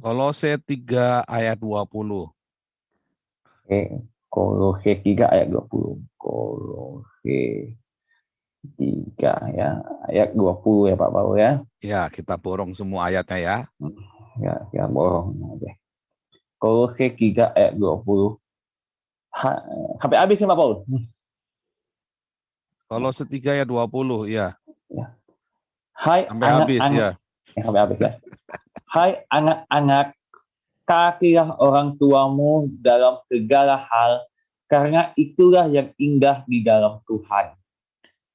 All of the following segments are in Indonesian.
Kolose 3 ayat 20. Kolose 3 ayat 20. Kolose 3 ya, ayat 20 ya Pak Paul ya. Ya, kita borong semua ayatnya ya. Ya borong aja. Kolose 3 ayat 20. Sampai habis ya Pak Paul. Kolose 3 ayat 20 ya. Ya. Hai Sampai habis anak-anak, ya. sampai habis ya. Hai anak-anak, taatilah orang tuamu dalam segala hal, karena itulah yang indah di dalam Tuhan.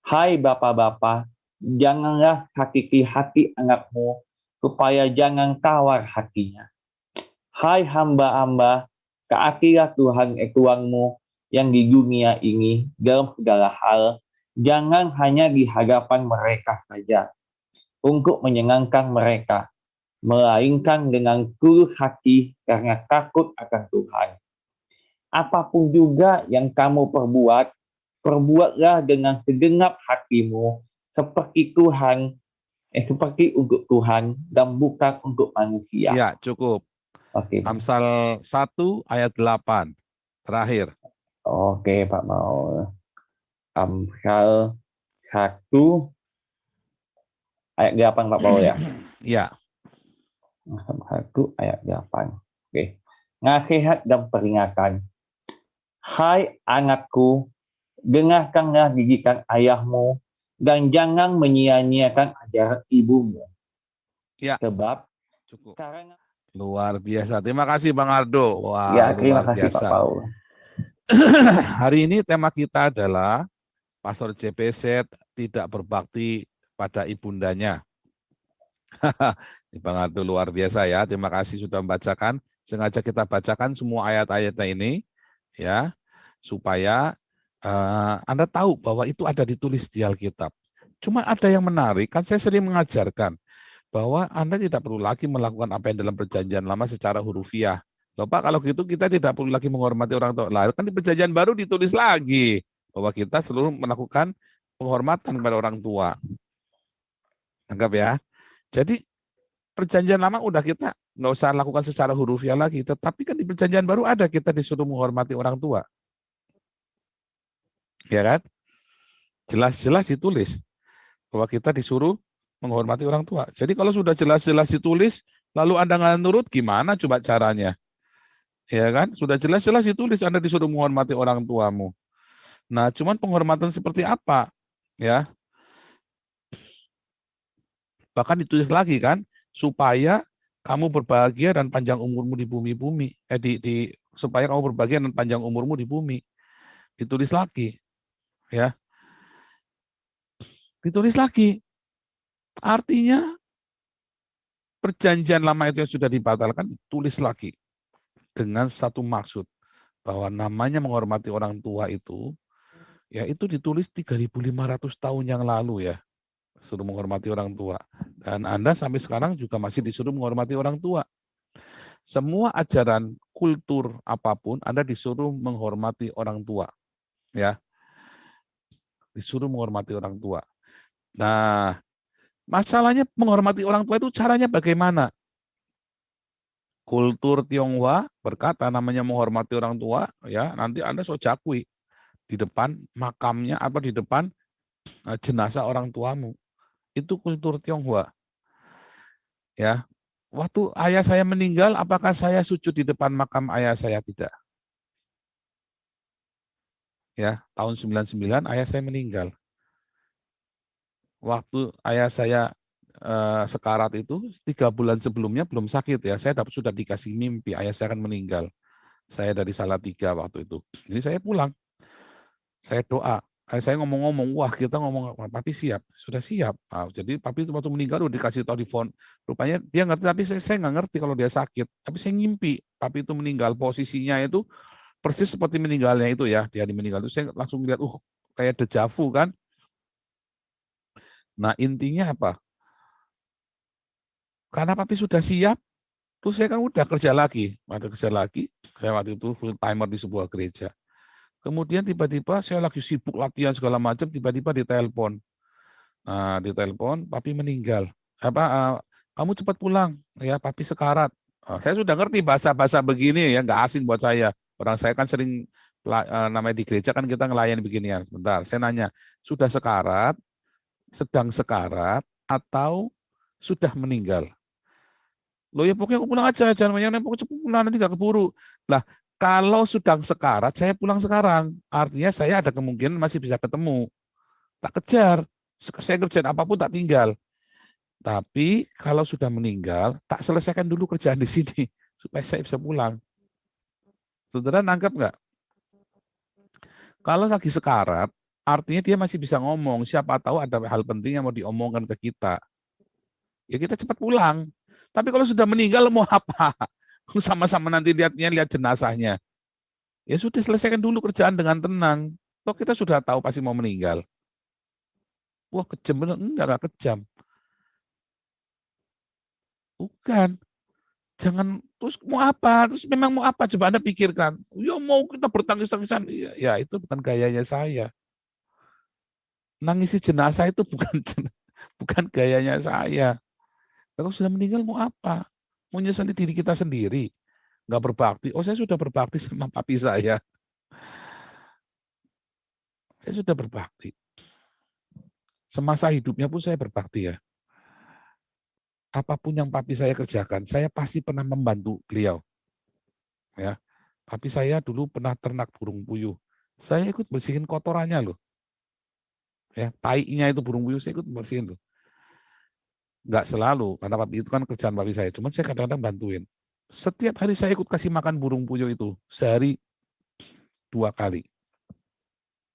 Hai bapak-bapak, janganlah sakiti hati anakmu, supaya jangan tawar hatinya. Hai hamba-hamba, taatilah Tuhanmu yang di dunia ini dalam segala hal, jangan hanya di hadapan mereka saja, untuk menyenangkan mereka, melainkan dengan tulus hati karena takut akan Tuhan. Apapun juga yang kamu perbuat, perbuatlah dengan segenap hatimu, seperti seperti untuk Tuhan dan bukan untuk manusia. Ya, cukup. Oke, Amsal 1 ayat 8. Terakhir. Oke Pak Maul. Amsal 1 ayat 8 Pak Paul ya. Ya. Amsal 1 ayat 8. Oke. Nasihat dan peringatan. Hai anakku, dengarkanlah didikan ayahmu dan jangan menyia-nyiakan ajaran ibumu. Ya. Sebab Cukup. karena Luar biasa. Terima kasih Bang Ardo. Wah, ya terima luar kasih Pak biasa. Paul. Hari ini tema kita adalah Pastor JPZ tidak berbakti pada ibundanya. Bang Ardo luar biasa ya. Terima kasih sudah membacakan. Sengaja kita bacakan semua ayat-ayatnya ini ya, supaya Anda tahu bahwa itu ada ditulis di Alkitab. Cuma ada yang menarik, kan saya sering mengajarkan bahwa Anda tidak perlu lagi melakukan apa yang dalam perjanjian lama secara hurufiah. Loh Pak, kalau gitu kita tidak perlu lagi menghormati orang tua. Lah, kan di perjanjian baru ditulis lagi bahwa kita selalu melakukan penghormatan kepada orang tua. Anggap ya. Jadi perjanjian lama udah kita nggak usah lakukan secara hurufiah lagi, tetapi kan di perjanjian baru ada kita disuruh menghormati orang tua. Ya kan? Jelas-jelas ditulis bahwa kita disuruh menghormati orang tua. Jadi kalau sudah jelas-jelas ditulis, lalu Anda nggak nurut, gimana coba caranya? Ya kan? Sudah jelas-jelas ditulis Anda disuruh menghormati orang tuamu. Nah, cuman penghormatan seperti apa? Ya, bahkan ditulis lagi kan, supaya kamu berbahagia dan panjang umurmu di bumi-bumi. Supaya kamu berbahagia dan panjang umurmu di bumi. Ditulis lagi, ya. Ditulis lagi. Artinya perjanjian lama itu yang sudah dibatalkan ditulis lagi dengan satu maksud bahwa namanya menghormati orang tua itu ya itu ditulis 3.500 tahun yang lalu ya, suruh menghormati orang tua, dan Anda sampai sekarang juga masih disuruh menghormati orang tua. Semua ajaran kultur apapun Anda disuruh menghormati orang tua ya, disuruh menghormati orang tua. Nah, masalahnya menghormati orang tua itu caranya bagaimana? Kultur Tionghoa berkata namanya menghormati orang tua ya, nanti Anda sojakui di depan makamnya atau di depan jenazah orang tuamu. Itu kultur Tionghoa. Ya. Waktu ayah saya meninggal, apakah saya sujud di depan makam ayah saya? Tidak. Ya, tahun 99 ayah saya meninggal. Waktu ayah saya sekarat itu 3 bulan sebelumnya belum sakit ya, saya sudah dikasih mimpi ayah saya akan meninggal. Saya dari Salatiga waktu itu. Jadi saya pulang, saya doa. Saya ngomong-ngomong, wah kita ngomong, papi siap, sudah siap. Nah, jadi papi itu waktu meninggal udah dikasih tahu di phone. Rupanya dia ngerti, tapi saya nggak ngerti kalau dia sakit. Tapi saya ngimpi, papi itu meninggal, posisinya itu persis seperti meninggalnya itu ya. Dia meninggal itu saya langsung lihat, kayak dejavu kan. Nah intinya apa? Karena papi sudah siap, terus saya kan udah kerja lagi. Saya waktu itu full timer di sebuah gereja. Kemudian tiba-tiba saya lagi sibuk latihan segala macam, tiba-tiba ditelepon. Nah, ditelepon, papi meninggal. Kamu cepat pulang, ya papi sekarat. Saya sudah ngerti bahasa-bahasa begini ya, nggak asing buat saya. Orang saya kan sering namanya di gereja kan kita ngelayan beginian. Sebentar, saya nanya, sudah sekarat, sedang sekarat, atau sudah meninggal? Loh ya pokoknya aku pulang aja, jangan banyak pokoknya cepet pulang nanti nggak keburu. Lah kalau sedang sekarat, saya pulang sekarang. Artinya saya ada kemungkinan masih bisa ketemu. Tak kejar, saya kerjain apapun tak tinggal. Tapi kalau sudah meninggal, tak selesaikan dulu kerjaan di sini supaya saya bisa pulang. Saudara nangkap nggak? Kalau lagi sekarat, artinya dia masih bisa ngomong. Siapa tahu ada hal penting yang mau diomongkan ke kita. Ya kita cepat pulang. Tapi kalau sudah meninggal mau apa? Sama-sama nanti lihat jenazahnya. Ya sudah selesaikan dulu kerjaan dengan tenang. Toh kita sudah tahu pasti mau meninggal. Wah kejam bener, enggak kejam. Bukan. Jangan terus mau apa? Terus memang mau apa? Coba Anda pikirkan. Ya mau kita bertangis-tangisan. Ya itu bukan gayanya saya. Nangisi jenazah itu bukan bukan gayanya saya. Kalau sudah meninggal mau apa? Mau nyesali diri kita sendiri. Nggak berbakti. Oh saya sudah berbakti sama papi saya. Saya sudah berbakti. Semasa hidupnya pun saya berbakti ya. Apapun yang papi saya kerjakan, saya pasti pernah membantu beliau. Ya, papi saya dulu pernah ternak burung puyuh. Saya ikut bersihin kotorannya loh. Ya, tainya itu burung puyuh saya ikut bersihin loh. Nggak selalu, karena papi itu kan kerjaan papi saya. Cuman saya kadang-kadang bantuin. Setiap hari saya ikut kasih makan burung puyuh itu. Sehari 2 kali.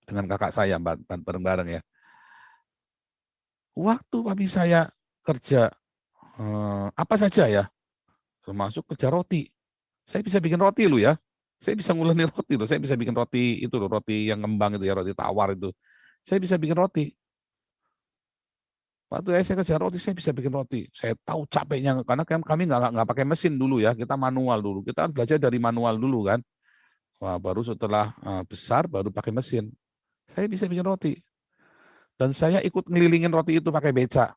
Dengan kakak saya, bareng-bareng ya. Waktu papi saya kerja, apa saja ya, termasuk kerja roti. Saya bisa bikin roti loh ya. Saya bisa nguleni roti loh. Saya bisa bikin roti itu loh, roti yang ngembang itu ya, roti tawar itu. Saya bisa bikin roti. Waktu saya kerja roti, saya bisa bikin roti. Saya tahu capeknya karena kami nggak pakai mesin dulu ya, kita manual dulu. Kita kan belajar dari manual dulu kan. Wah, baru setelah besar baru pakai mesin. Saya bisa bikin roti. Dan saya ikut ngelilingin roti itu pakai beca.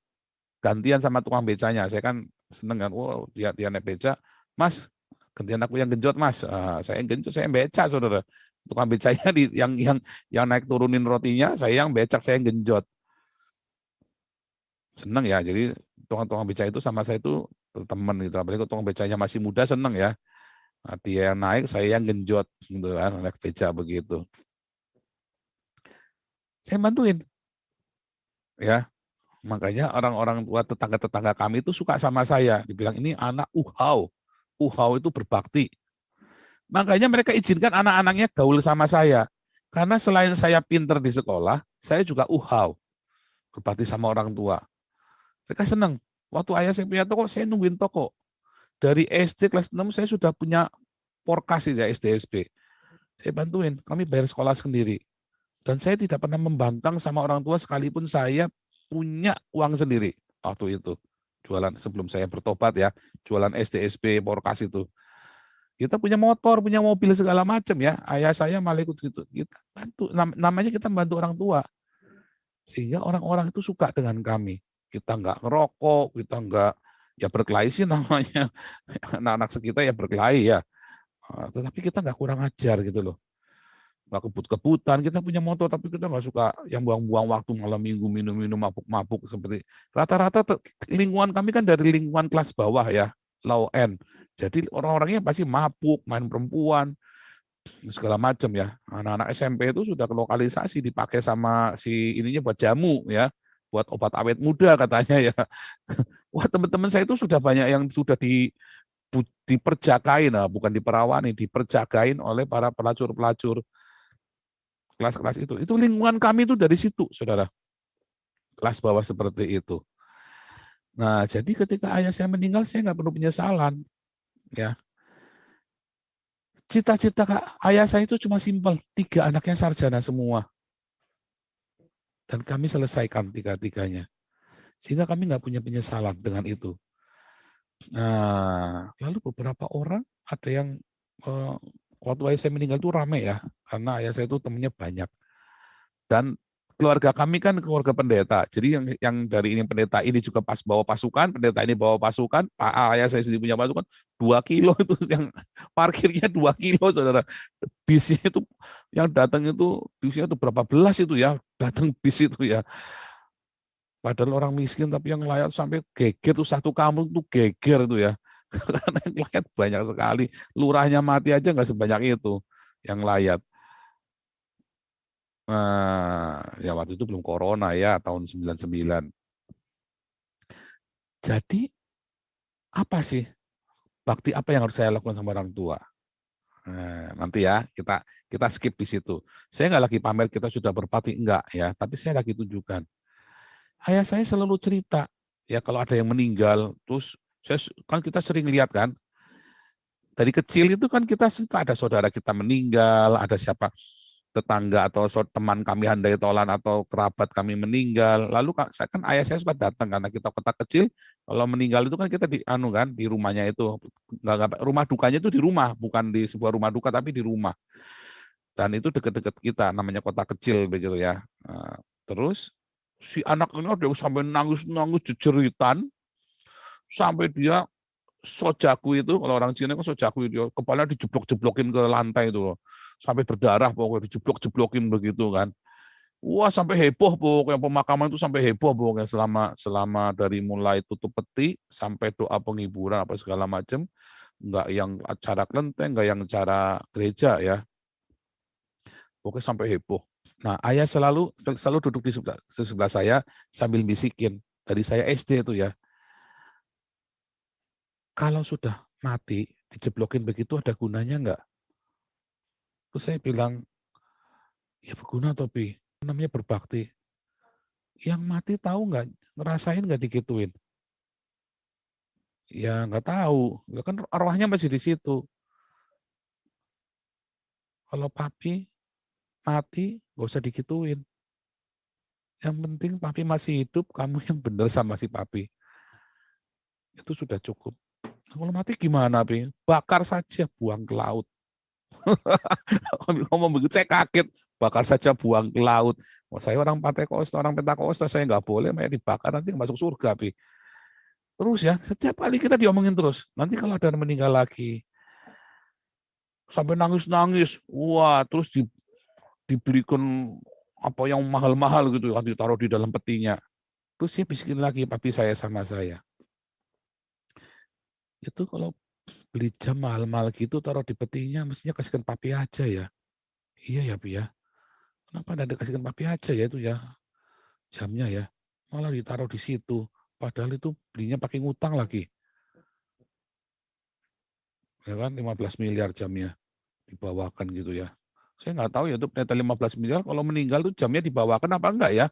Gantian sama tukang becanya. Saya kan seneng kan, wow dia naik beca, Mas, gantian aku yang genjot Mas. Saya yang genjot, saya yang beca saudara. Tukang becanya yang naik turunin rotinya, saya yang becak, saya yang genjot. Seneng ya, jadi tukang-tukang beca itu sama saya itu teman gitu. Apalagi tukang becanya masih muda seneng ya. Nah, dia yang naik, saya yang genjot gitu kan, naik beca begitu. Saya bantuin ya. Makanya orang-orang tua tetangga-tetangga kami itu suka sama saya. Dibilang ini anak uhau. Uhau itu berbakti. Makanya mereka izinkan anak-anaknya gaul sama saya. Karena selain saya pinter di sekolah, saya juga uhau. Berbakti sama orang tua. Mereka senang. Waktu ayah saya punya toko, saya nungguin toko. Dari SD kelas 6 saya sudah punya porkas ya SD SP. Saya bantuin, kami bayar sekolah sendiri. Dan saya tidak pernah membangkang sama orang tua sekalipun saya punya uang sendiri waktu itu. Jualan sebelum saya bertobat ya, jualan SDSP, porkas itu. Kita punya motor, punya mobil segala macam ya. Ayah saya malah ikut gitu. Kita bantu, namanya kita membantu orang tua. Sehingga orang-orang itu suka dengan kami. Kita nggak ngerokok, kita nggak, ya berkelahi sih namanya. Anak-anak sekitar ya berkelahi ya. Tetapi kita nggak kurang ajar gitu loh. Nggak kebut-kebutan, kita punya motor tapi kita nggak suka yang buang-buang waktu malam minggu minum-minum mabuk-mabuk seperti rata-rata lingkungan kami kan dari lingkungan kelas bawah ya, low end. Jadi orang-orangnya pasti mabuk, main perempuan, segala macam ya. Anak-anak SMP itu sudah lokalisasi dipakai sama si ininya buat jamu ya, buat obat awet muda katanya ya. Wah teman-teman saya itu sudah banyak yang sudah diperjagain, nah, bukan diperawani, diperjagain oleh para pelacur-pelacur kelas-kelas itu. Itu lingkungan kami itu dari situ, saudara. Kelas bawah seperti itu. Nah, jadi ketika ayah saya meninggal, saya nggak perlu penyesalan. Ya, cita-cita ayah saya itu cuma simpel, 3 anaknya sarjana semua. Dan kami selesaikan 3-3-nya. Sehingga kami nggak punya penyesalan dengan itu. Nah, lalu beberapa orang ada yang waktu ayah saya meninggal itu rame ya, karena ayah saya itu temannya banyak. Dan keluarga kami kan keluarga pendeta. Jadi yang dari ini pendeta ini juga pas bawa pasukan, pendeta ini bawa pasukan, ayah saya sendiri punya pasukan 2 kilo itu yang parkirnya 2 kilo, saudara. Bisnya itu yang datang itu bisnya itu berapa belas itu ya, datang bis itu ya. Padahal orang miskin tapi yang layak sampai geger tuh satu kampung tuh geger itu ya. Karena yang layak banyak sekali. Lurahnya mati aja nggak sebanyak itu yang layak. Nah, ya waktu itu belum corona ya, tahun 99. Jadi apa sih bakti apa yang harus saya lakukan sama orang tua? Nah, nanti ya kita kita skip di situ. Saya nggak lagi pamer kita sudah berbakti enggak ya, tapi saya lagi tunjukkan. Ayah saya selalu cerita ya kalau ada yang meninggal, terus kan kita sering lihat kan dari kecil itu kan kita suka ada saudara kita meninggal, ada siapa tetangga atau teman kami handai tolan atau kerabat kami meninggal. Lalu saya kan ayah saya suka datang karena kita kota kecil. Kalau meninggal itu kan kita di kan di rumahnya itu. Rumah dukanya itu di rumah, bukan di sebuah rumah duka tapi di rumah. Dan itu dekat-dekat kita, namanya kota kecil begitu ya. Nah, terus si anak ini ada sampai nangis-nangis jejeritan sampai dia sojaku itu, kalau orang Cina kan sojaku itu, kepala dijeblok-jeblokin ke lantai itu loh. Sampai berdarah pokoknya dijeblok-jeblokin begitu kan. Wah, sampai heboh pokoknya pemakaman itu sampai heboh pokoknya selama dari mulai tutup peti sampai doa penghiburan apa segala macam, enggak yang acara kelenteng, enggak yang acara gereja ya. Pokoknya sampai heboh. Nah, ayah selalu duduk di sebelah saya sambil bisikin dari saya SD itu ya. Kalau sudah mati, dijeblokin begitu ada gunanya enggak? Terus saya bilang, ya berguna Topi, namanya berbakti. Yang mati tahu nggak, ngerasain nggak digituin? Ya nggak tahu, ya kan arwahnya masih di situ. Kalau papi mati, nggak usah digituin. Yang penting papi masih hidup, kamu yang benar sama si papi. Itu sudah cukup. Kalau mati gimana, Pi? Bakar saja, buang ke laut. Ngomong begitu, saya kaget. Bakar saja, buang ke laut. Oh, saya orang Pentakosta, orang Pentakosta, saya nggak boleh, dibakar nanti masuk surga, Pi. Terus ya, setiap kali kita diomongin terus. Nanti kalau ada yang meninggal lagi, sampai nangis-nangis, wah, terus diberikan apa yang mahal-mahal gitu, ditaruh di dalam petinya. Terus dia bisikin lagi, papi saya sama saya. Itu kalau beli jam mahal-mahal gitu, taruh di petinya, mestinya kasihkan papi aja ya. Iya ya, Pi ya. Kenapa ada dikasihkan papi aja ya itu ya, jamnya ya. Malah ditaruh di situ. Padahal itu belinya pakai ngutang lagi. Ya kan, 15 miliar jamnya dibawakan gitu ya. Saya nggak tahu ya itu ternyata 15 miliar kalau meninggal tuh jamnya dibawakan apa enggak ya.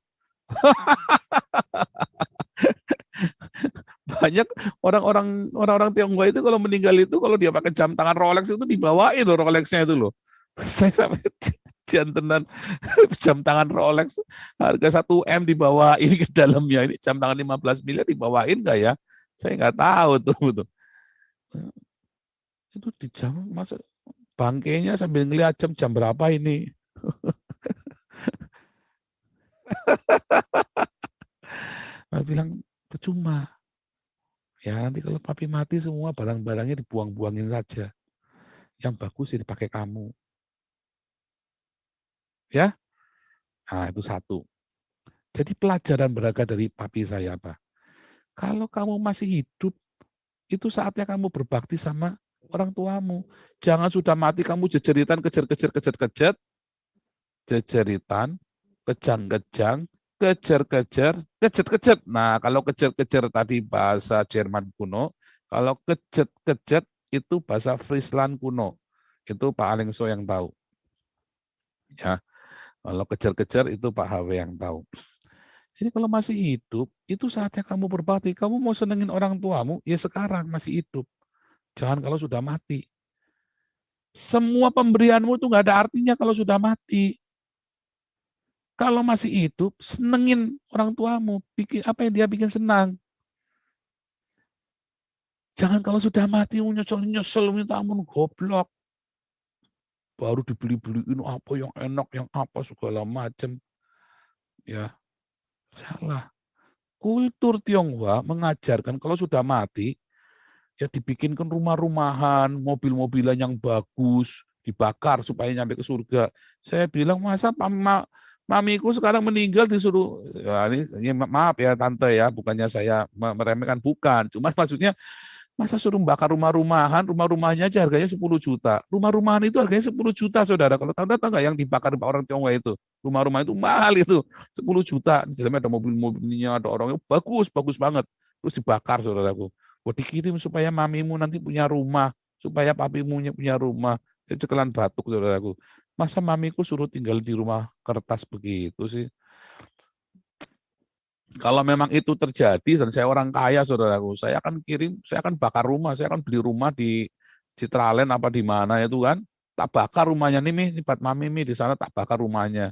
Banyak orang-orang Tionghoa itu kalau meninggal itu kalau dia pakai jam tangan Rolex itu dibawain loh Rolexnya itu loh. Saya sampai jantenan jam tangan Rolex harga 1 M dibawain ke dalamnya, ini jam tangan 15 miliar dibawain enggak ya? Saya nggak tahu tuh. Itu di jam masa bangkainya sambil ngeliat jam berapa ini. Saya bilang percuma. Ya nanti kalau papi mati semua barang-barangnya dibuang-buangin saja. Yang bagus ya dipakai kamu. Ya, nah itu satu. Jadi pelajaran berharga dari papi saya apa? Kalau kamu masih hidup, itu saatnya kamu berbakti sama orang tuamu. Jangan sudah mati kamu jejeritan, kejar-kejar, jejeritan, kejang-kejang, kejar-kejar, kejet-kejet. Nah, kalau kejar-kejar tadi bahasa Jerman kuno, kalau kejet-kejet itu bahasa Friesland kuno. Itu Pak Alengso yang tahu. Ya, kalau kejar-kejar itu Pak HW yang tahu. Jadi kalau masih hidup, itu saatnya kamu berbakti. Kamu mau senengin orang tuamu, ya sekarang masih hidup. Jangan kalau sudah mati. Semua pemberianmu itu nggak ada artinya kalau sudah mati. Kalau masih hidup, senengin orang tuamu. Bikin apa yang dia bikin senang. Jangan kalau sudah mati, nyesel-nyesel, minta ampun, goblok. Baru dibeli-beliin apa yang enak, yang apa segala macam. Ya, salah. Kultur Tionghoa mengajarkan kalau sudah mati, ya dibikinkan rumah-rumahan, mobil-mobilan yang bagus, dibakar supaya nyampe ke surga. Saya bilang, masa mamiku sekarang meninggal disuruh, ya, ini maaf ya tante ya, bukannya saya meremehkan, bukan. Cuma maksudnya, masa suruh bakar rumah-rumahan, rumah-rumahnya aja harganya 10 juta. Rumah-rumahan itu harganya 10 juta, saudara. Kalau tahu tahu nggak yang dibakar orang Tionghoa itu? Rumah-rumah itu mahal itu, 10 juta. Di dalamnya ada mobil-mobilnya, ada orangnya, bagus, bagus banget. Terus dibakar, saudaraku. Buat dikirim supaya mamimu nanti punya rumah, supaya papimu punya rumah. Itu cekelan batuk, saudaraku. Masa mamiku suruh tinggal di rumah kertas begitu sih? Kalau memang itu terjadi dan saya orang kaya, saudaraku, saya akan kirim, saya akan bakar rumah, saya akan beli rumah di Citraland apa di mana itu kan, tak bakar rumahnya nih, Mi, buat mami Mi di sana tak bakar rumahnya.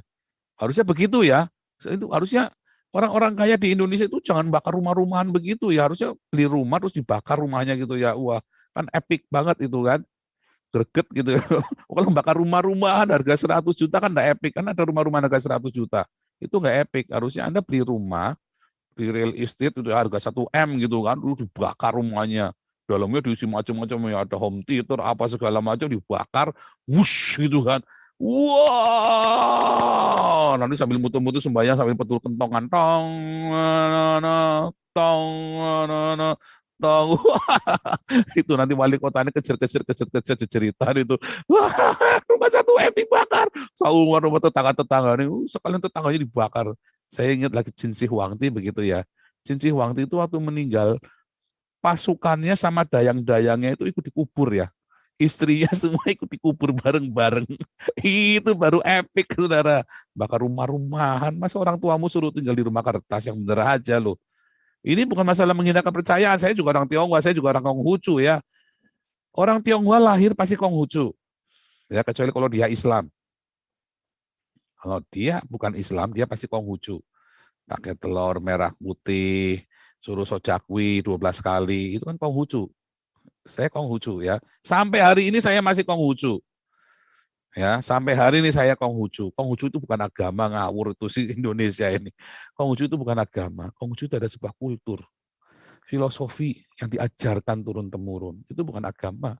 Harusnya begitu ya. Itu harusnya orang-orang kaya di Indonesia itu jangan bakar rumah-rumahan begitu ya. Harusnya beli rumah terus dibakar rumahnya gitu ya. Wah, kan epic banget itu kan. Greget gitu. Kalau bakar rumah-rumahan harga 100 juta kan enggak epic. Kan ada rumah-rumah harga 100 juta. Itu enggak epic. Harusnya Anda beli rumah di real estate itu harga 1 M gitu kan, lu dibakar rumahnya, dalamnya diisi macam-macam ya, ada home theater apa segala macam dibakar, wush gitu kan, wah, nanti sambil muter-muter sembahyang sambil petul kentongan, tong, tong, tong, itu nanti wali kotanya kejar-kejar jeritan itu, wah, rumah 1 M dibakar, rumah tetangga-tetangga nih, sekalian tetangganya dibakar. Saya ingat lagi Jin Si Huangti begitu ya. Jin Si Huangti itu waktu meninggal, pasukannya sama dayang-dayangnya itu ikut dikubur ya. Istrinya semua ikut dikubur bareng-bareng. Itu baru epic, saudara. Bakar rumah-rumahan. Masa orang tuamu suruh tinggal di rumah kertas, yang bener aja loh. Ini bukan masalah menghina kepercayaan. Saya juga orang Tionghoa, saya juga orang Konghucu ya. Orang Tionghoa lahir pasti Konghucu. Ya, kecuali kalau dia Islam. Kalau dia bukan Islam, dia pasti Konghucu. Pakai telur merah putih, suruh sojakwi 12 kali, itu kan Konghucu. Saya Konghucu ya. Sampai hari ini saya masih Konghucu. Ya, sampai hari ini saya Konghucu. Konghucu itu bukan agama, ngawur itu sih Indonesia ini. Konghucu itu bukan agama. Konghucu itu ada sebuah kultur, filosofi yang diajarkan turun-temurun. Itu bukan agama.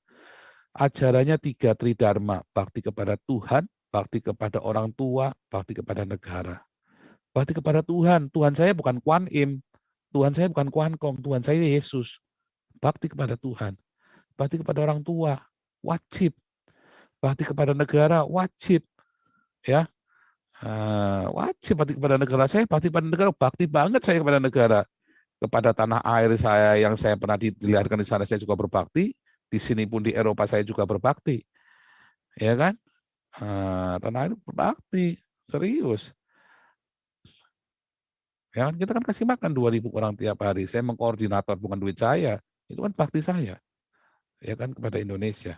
Ajarannya 3 tridharma, bakti kepada Tuhan, bakti kepada orang tua, bakti kepada negara. Bakti kepada Tuhan. Tuhan saya bukan Kuan Im. Tuhan saya bukan Kuan Kong. Tuhan saya Yesus. Bakti kepada Tuhan. Bakti kepada orang tua. Wajib. Bakti kepada negara. Wajib. Ya, wajib bakti kepada negara. Saya bakti kepada negara. Bakti banget saya kepada negara. Kepada tanah air saya yang saya pernah dilahirkan di sana saya juga berbakti. Di sini pun di Eropa saya juga berbakti. Ya kan? Tanah air berbakti. Serius. Ya kan kita kan kasih makan 2.000 orang tiap hari. Saya mengkoordinator, bukan duit saya. Itu kan bakti saya. Ya kan, kepada Indonesia.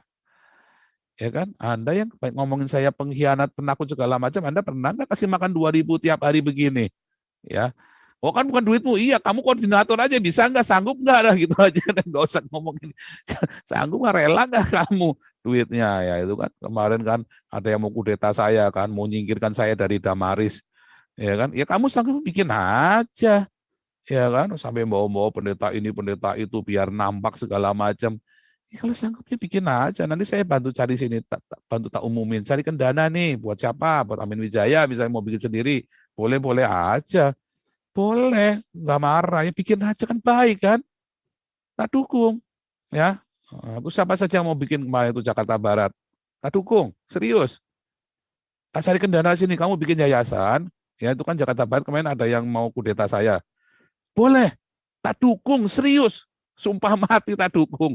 Ya kan? Anda yang ngomongin saya pengkhianat, penakut segala macam, Anda pernah nggak kasih makan 2.000 tiap hari begini? Ya. Oh kan bukan duitmu, iya kamu koordinator aja, bisa nggak, sanggup nggak, dah gitu aja, nggak usah ngomongin, sanggup nggak, rela nggak kamu duitnya, ya itu kan kemarin kan ada yang mau kudeta saya kan, mau nyingkirkan saya dari Damaris, ya kan, ya kamu sanggup bikin aja, ya kan, sampai bawa-bawa pendeta ini pendeta itu biar nampak segala macam. Ya, kalau sanggupnya bikin aja, nanti saya bantu cari sini, bantu tak umumin, carikan dana nih buat siapa, buat Amin Wijaya, misalnya mau bikin sendiri, boleh-boleh aja, boleh, nggak marah, ya bikin aja kan baik kan, tak dukung, ya. Terus siapa saja yang mau bikin kemarin itu Jakarta Barat, tak dukung, serius. Carikan dana sini, kamu bikin yayasan, ya itu kan Jakarta Barat kemarin ada yang mau kudeta saya, boleh, tak dukung, serius, sumpah mati tak dukung.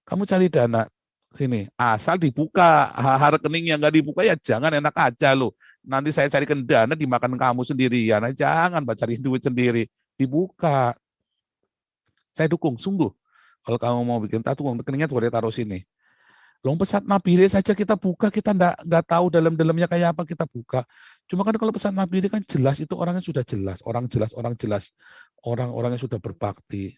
Kamu cari dana sini, asal dibuka, rekening yang nggak dibuka ya jangan, enak aja loh. Nanti saya carikan dana dimakan kamu sendirian, jangan cari duit sendiri, dibuka. Saya dukung, sungguh. Kalau kamu mau bikin tato, rekeningnya boleh taruh sini. Long pesat Mabire saja kita buka, kita nggak tahu dalam-dalamnya kayak apa kita buka. Cuma kan kalau pesat Mabire kan jelas, itu orangnya sudah jelas, orang jelas, orang-orangnya sudah berbakti.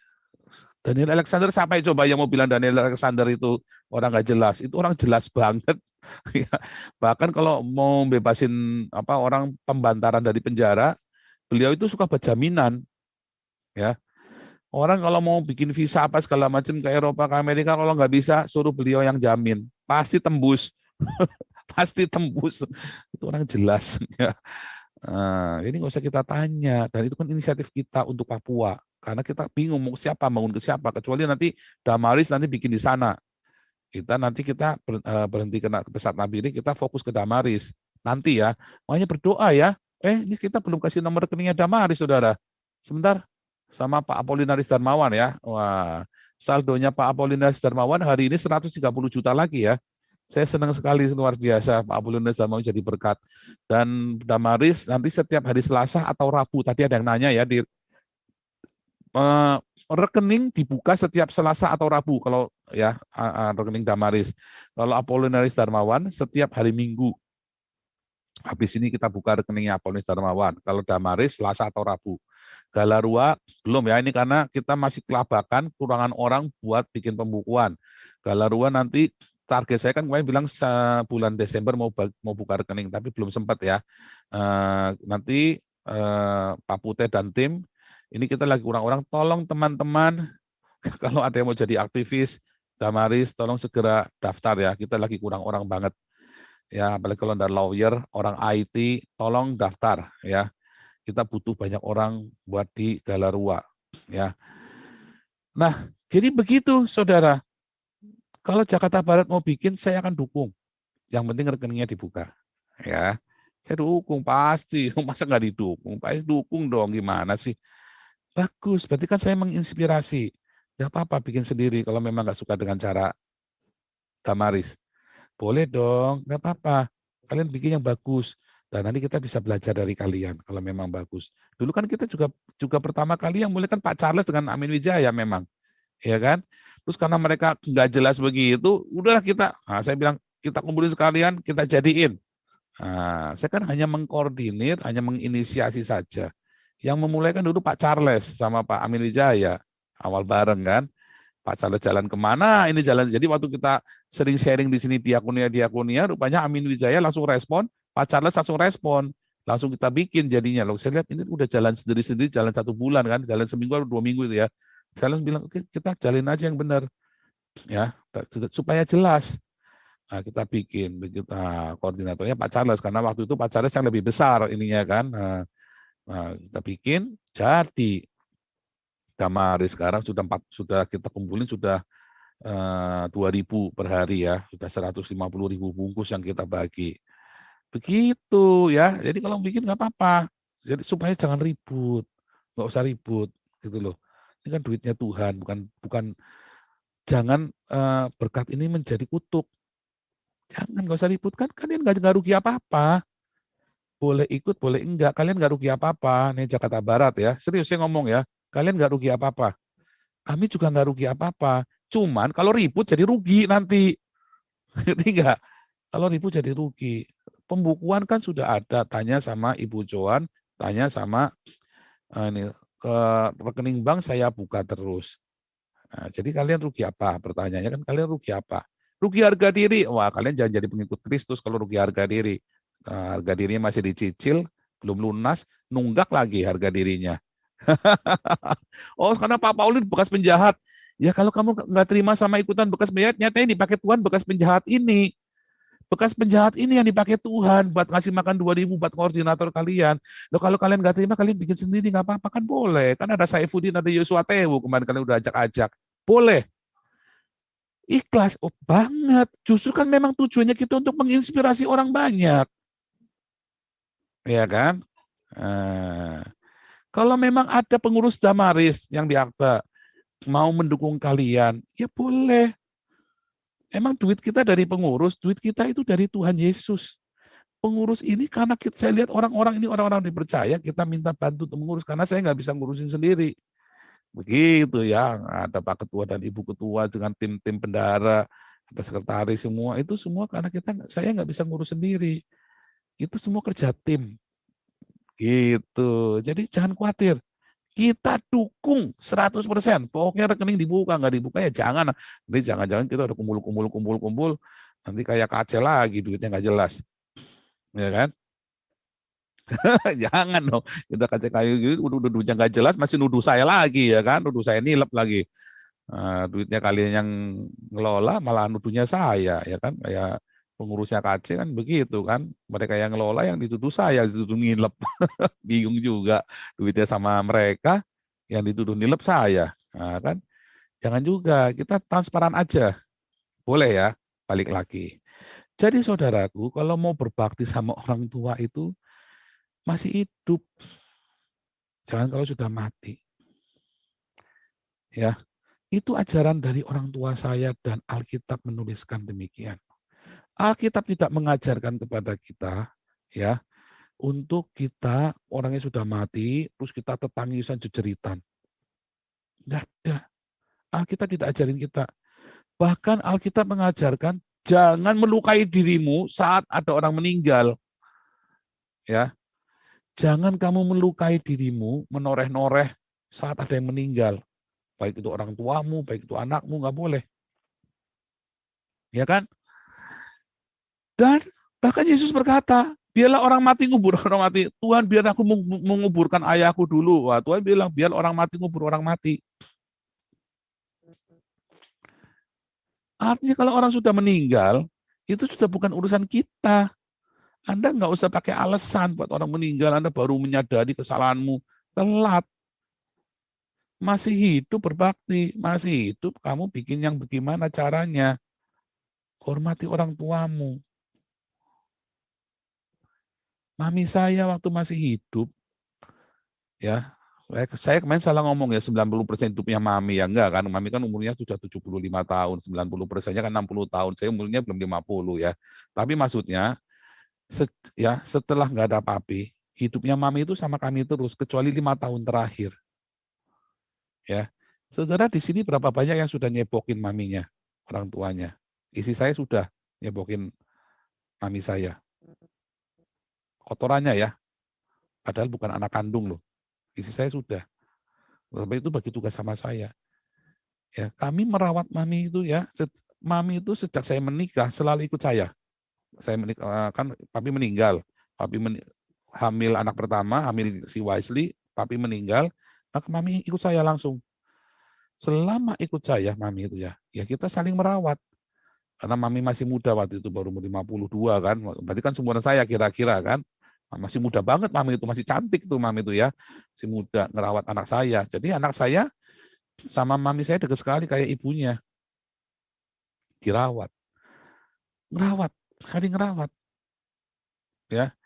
Daniel Alexander, siapa yang coba yang mau bilang Daniel Alexander itu orang nggak jelas? Itu orang jelas banget. Bahkan kalau mau bebasin orang pembantaran dari penjara, Beliau itu suka buat jaminan, ya. Orang kalau mau bikin visa apa segala macam ke Eropa, ke Amerika, kalau nggak bisa, suruh beliau yang jamin. Pasti tembus. Pasti tembus. Itu orang jelas. Ya. Ini nggak usah kita tanya. Dan itu kan inisiatif kita untuk Papua. Karena kita bingung mau siapa, bangun ke siapa. Kecuali nanti Damaris nanti bikin di sana. Kita berhenti kena pesat Nabire, kita fokus ke Damaris. Nanti ya, makanya berdoa ya. Ini kita belum kasih nomor rekeningnya Damaris, saudara. Sebentar, sama Pak Apolinaris Darmawan ya. Wah, saldonya Pak Apolinaris Darmawan hari ini 130 juta lagi ya. Saya senang sekali, luar biasa Pak Apolinaris Darmawan jadi berkat. Dan Damaris nanti setiap hari Selasa atau Rabu, tadi ada yang nanya ya, rekening dibuka setiap Selasa atau Rabu kalau ya rekening Damaris. Kalau Apolinaris Darmawan setiap hari Minggu. Habis ini kita buka rekeningnya Apolinaris Darmawan. Kalau Damaris Selasa atau Rabu. Galarua belum ya, ini karena kita masih kelabakan, kurangan orang buat bikin pembukuan. Galarua nanti target saya kan kemarin bilang bulan Desember mau buka rekening, tapi belum sempat ya. Nanti Pak Pute dan tim, ini kita lagi kurang orang, tolong teman-teman kalau ada yang mau jadi aktivis Damaris, tolong segera daftar ya, kita lagi kurang orang banget. Ya, apalagi kalau ada lawyer, orang IT, tolong daftar ya. Kita butuh banyak orang buat di Galarua ya. Nah, jadi begitu saudara. Kalau Jakarta Barat mau bikin, saya akan dukung. Yang penting rekeningnya dibuka. Ya, saya dukung pasti. Masa nggak didukung? Pasti dukung dong. Gimana sih? Bagus. Berarti kan saya menginspirasi. Gak apa-apa bikin sendiri kalau memang nggak suka dengan cara Damaris. Boleh dong, nggak apa-apa. Kalian bikin yang bagus. Dan nanti kita bisa belajar dari kalian kalau memang bagus. Dulu kan kita juga pertama kali yang mulai kan Pak Charles dengan Amin Wijaya memang, ya kan? Terus karena mereka nggak jelas begitu, udahlah saya bilang kita kumpulin sekalian, kita jadiin. Saya kan hanya mengkoordinir, hanya menginisiasi saja. Yang memulai kan dulu Pak Charles sama Pak Amin Wijaya, awal bareng kan. Pak Charles jalan kemana, ini jalan. Jadi waktu kita sering sharing di sini diakonia, rupanya Amin Wijaya langsung respon, Pak Charles langsung respon, langsung kita bikin jadinya. Loh, saya lihat ini udah jalan sendiri-sendiri, jalan 1 bulan kan, jalan seminggu atau 2 minggu itu ya. Saya langsung bilang, oke kita jalin aja yang benar, ya supaya jelas. Nah, kita bikin, kita koordinatornya Pak Charles, karena waktu itu Pak Charles yang lebih besar ininya kan. Kita bikin, jadi Damaris sekarang sudah kita kumpulin sudah 2.000 per hari ya, sudah 150.000 bungkus yang kita bagi. Begitu ya. Jadi kalau bikin nggak apa-apa. Jadi supaya jangan ribut, nggak usah ribut gitu loh. Ini kan duitnya Tuhan, bukan jangan berkat ini menjadi kutuk. Jangan, nggak usah ribut kan, kalian nggak rugi apa-apa. Boleh ikut, boleh enggak, kalian nggak rugi apa-apa. Nih Jakarta Barat ya, serius saya ngomong ya, kalian nggak rugi apa-apa. Kami juga nggak rugi apa-apa. Cuman kalau ribut jadi rugi nanti. Ngerti nggak? Kalau ribut jadi rugi. Pembukuan kan sudah ada. Tanya sama Ibu Joan, tanya sama ini ke rekening bank saya buka terus. Nah, jadi kalian rugi apa? Pertanyaannya kan kalian rugi apa? Rugi harga diri. Wah, kalian jangan jadi pengikut Kristus kalau rugi harga diri. Harga dirinya masih dicicil, belum lunas, nunggak lagi harga dirinya. Oh, karena Pak Paulin bekas penjahat. Ya kalau kamu nggak terima sama ikutan bekas penjahat, nyatanya dipakai Tuhan bekas penjahat ini. Bekas penjahat ini yang dipakai Tuhan buat ngasih makan 2.000 buat koordinator kalian. Loh kalau kalian nggak terima, kalian bikin sendiri nggak apa-apa kan boleh. Kan ada Saifuddin, ada Yosua Tewu kemarin kalian udah ajak-ajak. Boleh. Ikhlas. Oh banget. Justru kan memang tujuannya kita untuk menginspirasi orang banyak. Ya kan? Kalau memang ada pengurus Damaris yang di akta mau mendukung kalian, ya boleh. Emang duit kita dari pengurus, duit kita itu dari Tuhan Yesus. Pengurus ini karena saya lihat orang-orang ini orang-orang dipercaya, kita minta bantu untuk mengurus karena saya nggak bisa ngurusin sendiri. Begitu ya, ada Pak Ketua dan Ibu Ketua dengan tim-tim bendahara, ada sekretaris semua, itu semua karena saya nggak bisa ngurus sendiri. Itu semua kerja tim. Gitu. Jadi jangan khawatir. Kita dukung 100%. Pokoknya rekening dibuka, nggak dibuka ya jangan. Nanti jangan-jangan kita udah kumpul, nanti kayak kacel lagi duitnya nggak jelas. Ya kan? Jangan dong, kita kaca kayu gitu, duitnya nggak jelas, masih nuduh saya lagi ya kan, nuduh saya nilep lagi. Nah, duitnya kalian yang ngelola malah nuduhnya saya ya kan, kayak pengurusnya KC kan begitu kan, mereka yang ngelola yang dituduh saya, dituduh nilep, bingung juga, duitnya sama mereka, yang dituduh nilep saya, nah, kan, jangan juga, kita transparan aja, boleh ya, balik lagi. Jadi saudaraku, kalau mau berbakti sama orang tua itu masih hidup, jangan kalau sudah mati. Ya, itu ajaran dari orang tua saya dan Alkitab menuliskan demikian. Alkitab tidak mengajarkan kepada kita ya untuk kita orangnya sudah mati terus kita tetangisan jejeritan. Tidak ada. Alkitab tidak ajarin kita. Bahkan Alkitab mengajarkan jangan melukai dirimu saat ada orang meninggal. Ya, jangan kamu melukai dirimu, menoreh-noreh saat ada yang meninggal. Baik itu orang tuamu, baik itu anakmu, nggak boleh. Ya kan? Dan bahkan Yesus berkata, biarlah orang mati ngubur orang mati. Tuhan, biar aku menguburkan ayahku dulu. Wah, Tuhan bilang, biar orang mati ngubur orang mati. Artinya kalau orang sudah meninggal, itu sudah bukan urusan kita. Anda nggak usah pakai alasan buat orang meninggal, Anda baru menyadari kesalahanmu. Telat. Masih hidup berbakti, masih hidup kamu bikin yang bagaimana caranya. Hormati orang tuamu. Mami saya waktu masih hidup, ya, saya kemarin salah ngomong ya, 90% hidupnya mami, ya enggak kan, mami kan umurnya sudah 75 tahun, 90%-nya kan 60 tahun, saya umurnya belum 50 ya. Tapi maksudnya, ya setelah nggak ada papi, hidupnya mami itu sama kami terus, kecuali 5 tahun terakhir. Ya, saudara di sini berapa banyak yang sudah nyebokin maminya, orang tuanya? Istri saya sudah nyebokin mami saya. Kotorannya ya, padahal bukan anak kandung loh. Istri saya sudah. Tapi itu bagi tugas sama saya. Ya, kami merawat mami itu ya, mami itu sejak saya menikah selalu ikut saya. Saya menikah, kan papi meninggal. Papi hamil anak pertama, hamil si Wesley, papi meninggal, maka mami ikut saya langsung. Selama ikut saya, mami itu ya, ya kita saling merawat. Karena mami masih muda waktu itu, baru 52 kan, berarti kan seumuran saya kira-kira kan. Masih muda banget mami itu, masih cantik tuh mami itu ya. Masih muda ngerawat anak saya. Jadi anak saya sama mami saya dekat sekali kayak ibunya. Dirawat. Ngerawat, saling ngerawat. Ya.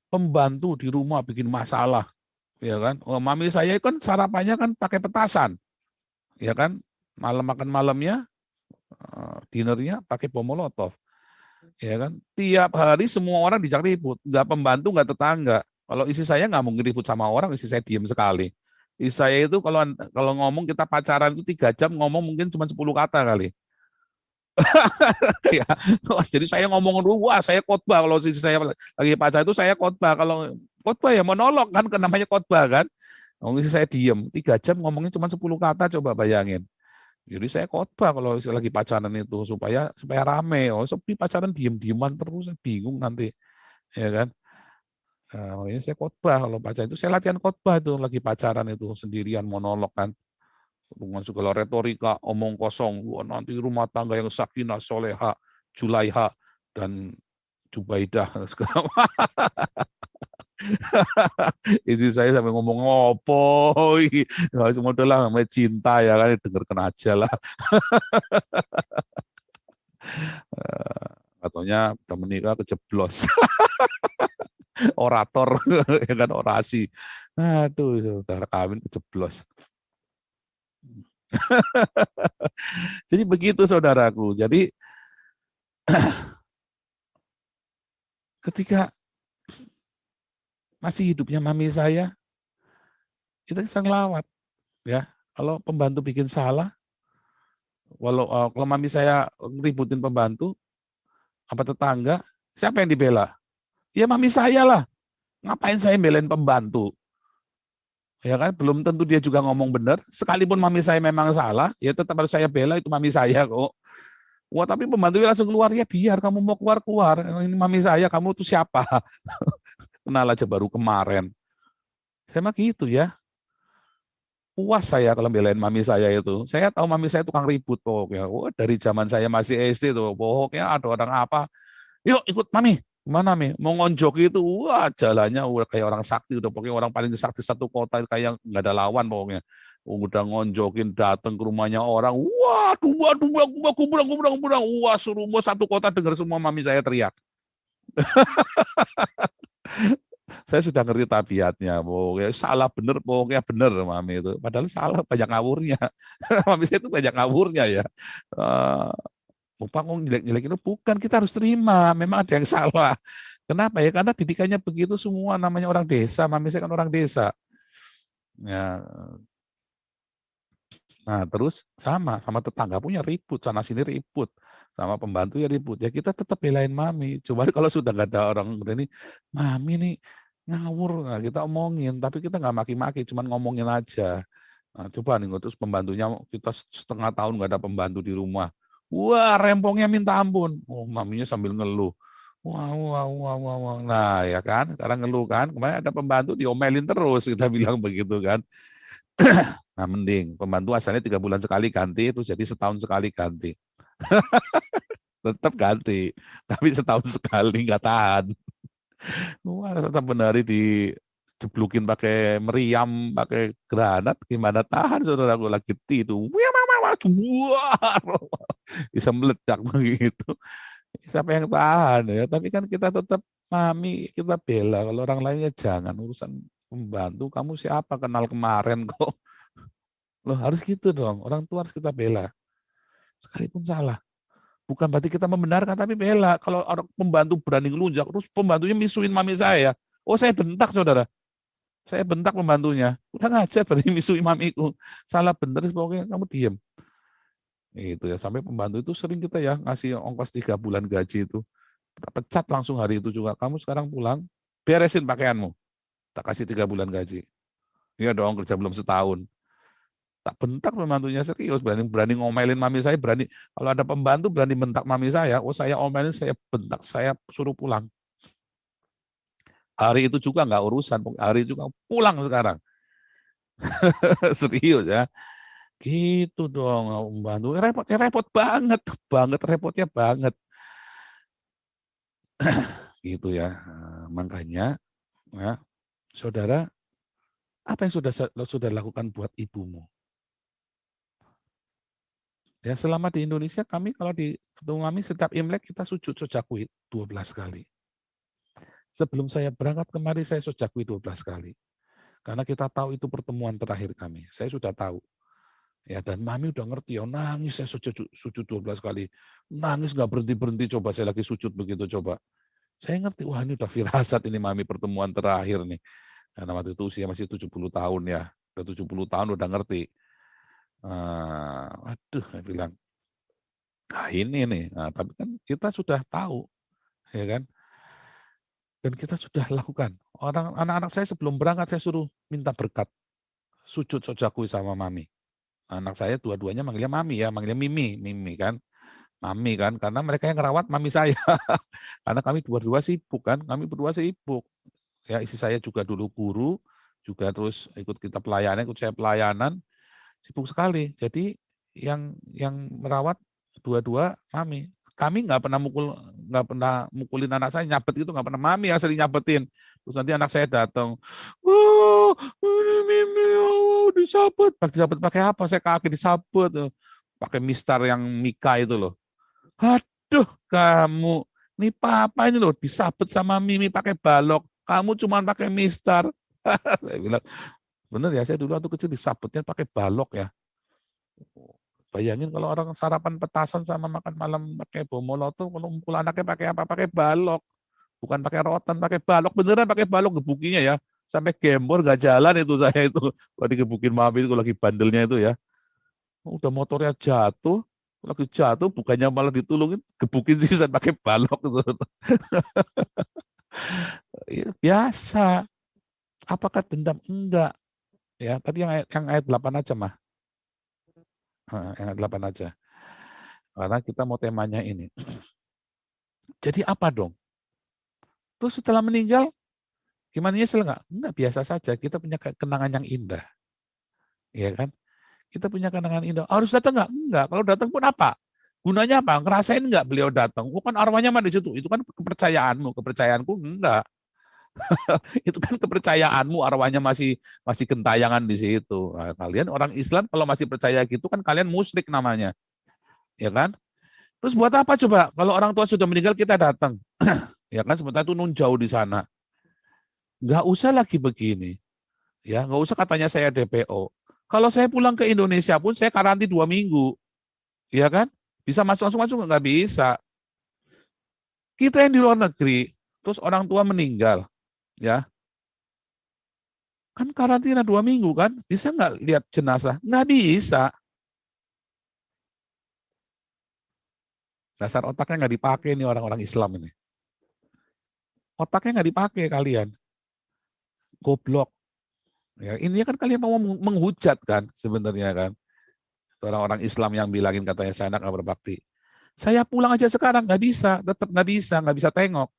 Pembantu di rumah bikin masalah. Ya kan? Oh, mami saya kan sarapannya kan pakai petasan. Ya kan? Malam makan malamnya, dinernya pakai bom molotov. Ya kan? Tiap hari semua orang dijak ribut, nggak pembantu, nggak tetangga. Kalau istri saya nggak mungkin ribut sama orang, istri saya diem sekali. Istri saya itu kalau ngomong kita pacaran itu 3 jam, ngomong mungkin cuma 10 kata kali. Ya, jadi saya ngomong dulu, wah saya khotbah kalau istri saya lagi pacaran itu saya khotbah. Kalau khotbah ya monolog kan, namanya khotbah kan. Ngomong istri saya diem, 3 jam ngomongnya cuma 10 kata, coba bayangin. Jadi saya khotbah kalau lagi pacaran itu supaya rame. Oh, sepi pacaran diem-dieman terus, saya bingung nanti, ya kan? Nah, makanya saya khotbah kalau pacaran itu, saya latihan khotbah itu lagi pacaran itu sendirian monolog kan, dengan segala retorika, omong kosong. Wah, nanti rumah tangga yang sakinah, soleha, julaiha, dan Jubaidah segala. Istri saya sampai ngomong ngopo, model lah namanya cinta ya kan, dengarkan aja lah. Katanya udah menikah kejeblos. Orator, ya kan, orasi. Aduh, udah kawin kejeblos. Jadi begitu saudaraku. Jadi ketika masih hidupnya mami saya, kita bisa ngelawat. Ya, kalau pembantu bikin salah, kalau mami saya ributin pembantu, apa tetangga, siapa yang dibela? Ya mami saya lah. Ngapain saya belain pembantu? Ya kan, belum tentu dia juga ngomong benar. Sekalipun mami saya memang salah, ya tetap harus saya bela, itu mami saya kok. Wah, tapi pembantu langsung keluar, ya biar kamu mau keluar-keluar. Ini mami saya, kamu tuh siapa? kenal aja baru kemarin. Saya mah gitu ya. Puas saya kalau belain mami saya itu. Saya tahu mami saya tukang ribut pokoknya. Wah, dari zaman saya masih SD tuh, pokoknya ada orang apa, yuk ikut mami. Mana mi? Mau ngonjok itu, wah jalannya udah kayak orang sakti, udah pokoknya orang paling sakti satu kota kayak nggak ada lawan pokoknya. Udah ngonjokin datang ke rumahnya orang, wah dua dua dua kuburan kuburan kuburan, wah suruh mau satu kota dengar semua mami saya teriak. Saya sudah ngerti tabiatnya, pokoknya salah bener, pokoknya bener mami itu. Padahal salah banyak ngawurnya. Mami saya itu banyak ngawurnya ya. Eh, Mumpang jelek-jelek itu bukan, kita harus terima. Memang ada yang salah. Kenapa ya? Karena didikannya begitu semua namanya orang desa. Mami saya kan orang desa. Ya, nah terus sama tetangga punya ribut, sana sini ribut, sama pembantu ya ribut. Ya kita tetap belain mami. Coba kalau sudah nggak ada orang ini, mami nih ngawur, nah, kita omongin, tapi kita nggak maki-maki, cuman ngomongin aja. Nah, coba nih, terus pembantunya kita setengah tahun nggak ada pembantu di rumah. Wah, rempongnya minta ampun. Oh, maminya sambil ngeluh. Wah, wah, wah, wah, wah. Nah, ya kan, sekarang ngeluh kan. Kemarin ada pembantu diomelin terus, kita bilang begitu kan. Nah, mending pembantu asalnya 3 bulan sekali ganti, itu jadi setahun sekali ganti. Tetap ganti, tapi setahun sekali nggak tahan. Wah, tetap benari diceblukin pakai meriam, pakai granat, gimana tahan saudara aku lagi itu. Wah, bisa meledak begitu. Siapa yang tahan ya? Tapi kan kita tetap mami, kita bela. Kalau orang lainnya jangan urusan pembantu. Kamu siapa kenal kemarin kok? Loh harus gitu dong. Orang tua harus kita bela. Sekalipun salah. Bukan berarti kita membenarkan, tapi bela. Kalau orang pembantu berani ngelunjak, terus pembantunya misuin mami saya. Oh saya bentak saudara. Saya bentak pembantunya. Udah ngajar berani misuin mamiku. Salah bener, pokoknya kamu diem. Itu ya, sampai pembantu itu sering kita ya ngasih ongkos 3 bulan gaji itu. Kita pecat langsung hari itu juga. Kamu sekarang pulang, beresin pakaianmu. Tak kasih 3 bulan gaji. Iya dong, kerja belum setahun. Tak bentak pembantunya serius, berani berani ngomelin mami saya, berani kalau ada pembantu berani bentak mami saya, oh saya omelin, saya bentak, saya suruh pulang. Hari itu juga nggak urusan, hari juga pulang sekarang. Serius ya. Gitu dong, pembantu. Repot, ya repot banget, banget repotnya banget. Gitu ya. Makanya ya, saudara, apa yang sudah lakukan buat ibumu? Ya, selama di Indonesia kami kalau di ketemu kami setiap Imlek kita sujud sojakui 12 kali. Sebelum saya berangkat kemari saya sojakui 12 kali. Karena kita tahu itu pertemuan terakhir kami. Saya sudah tahu. Ya, dan mami udah ngerti ya, nangis saya sujud 12 kali. Nangis nggak berhenti-berhenti, coba saya lagi sujud begitu coba. Saya ngerti, wah ini udah firasat ini mami pertemuan terakhir nih. Karena waktu itu usia masih 70 tahun ya. Udah 70 tahun udah ngerti. Aduh, saya bilang, nah ini nih. Nah, tapi kan kita sudah tahu, ya kan? Dan kita sudah lakukan. Orang anak-anak saya sebelum berangkat saya suruh minta berkat. Sujud sojakui sama mami. Anak saya dua-duanya manggilnya mami ya, manggilnya Mimi, Mimi kan. Mami kan, karena mereka yang ngerawat mami saya. Karena kami dua-dua sibuk kan, kami berdua sibuk. Ya istri saya juga dulu guru, juga terus ikut kita pelayanan, ikut saya pelayanan, sibuk sekali. Jadi yang merawat dua-dua mami. Kami nggak pernah mukulin anak saya, nyabet gitu nggak pernah, mami yang sering nyabetin. Terus nanti anak saya datang, wah ini Mimi, oh, disabet pakai apa? Saya kaki disabet, pakai mistar yang Mika itu loh. Aduh kamu, nih papa ini loh disabet sama Mimi pakai balok, kamu cuma pakai mistar. Saya bilang, bener ya, saya dulu waktu kecil disabetnya pakai balok ya. Bayangin kalau orang sarapan petasan sama makan malam pakai bom molotov, kalau ngumpul anaknya pakai apa? Pakai balok. Bukan pakai rotan, pakai balok. Beneran pakai balok gebukinya ya. Sampai gembor nggak jalan itu saya itu. Kalau digebukin mami itu lagi bandelnya itu ya. Udah motornya jatuh, lagi jatuh bukannya malah ditulungin, gebukin sisa pakai balok itu. Biasa. Apakah dendam? Enggak. Ya, tadi yang ayat 8 aja mah. Yang ayat 8 aja. Karena kita mau temanya ini. Jadi apa dong? Terus setelah meninggal, Gimana, nyesel nggak? Enggak, biasa saja. Kita punya kenangan yang indah. Ya kan? Kita punya kenangan indah. Harus datang nggak? Enggak. Kalau datang pun apa? Gunanya apa? Ngerasain nggak beliau datang? Oh, kan arwahnya mana di situ? Itu kan kepercayaanmu. Kepercayaanku enggak. Itu kan kepercayaanmu, arwahnya masih masih gentayangan di situ. Nah, kalian orang Islam kalau masih percaya gitu kan kalian musyrik namanya. Ya kan? Terus buat apa coba? Kalau orang tua sudah meninggal kita datang. Ya kan, sementara itu nun jauh di sana. Nggak usah lagi begini. Ya, nggak usah katanya saya DPO. Kalau saya pulang ke Indonesia pun saya karantina 2 minggu. Ya kan? Bisa masuk langsung masuk nggak bisa. Kita yang di luar negeri, terus orang tua meninggal, ya kan karantina 2 minggu kan? Bisa nggak lihat jenazah? Nggak bisa. Dasar otaknya nggak dipakai nih orang-orang Islam ini. Otaknya nggak dipakai kalian. Goblok. Ya, ini kan kalian mau menghujat kan sebenarnya kan. Orang-orang Islam yang bilangin katanya saya anak nggak berbakti. Saya pulang aja sekarang nggak bisa, tetap nggak bisa tengok.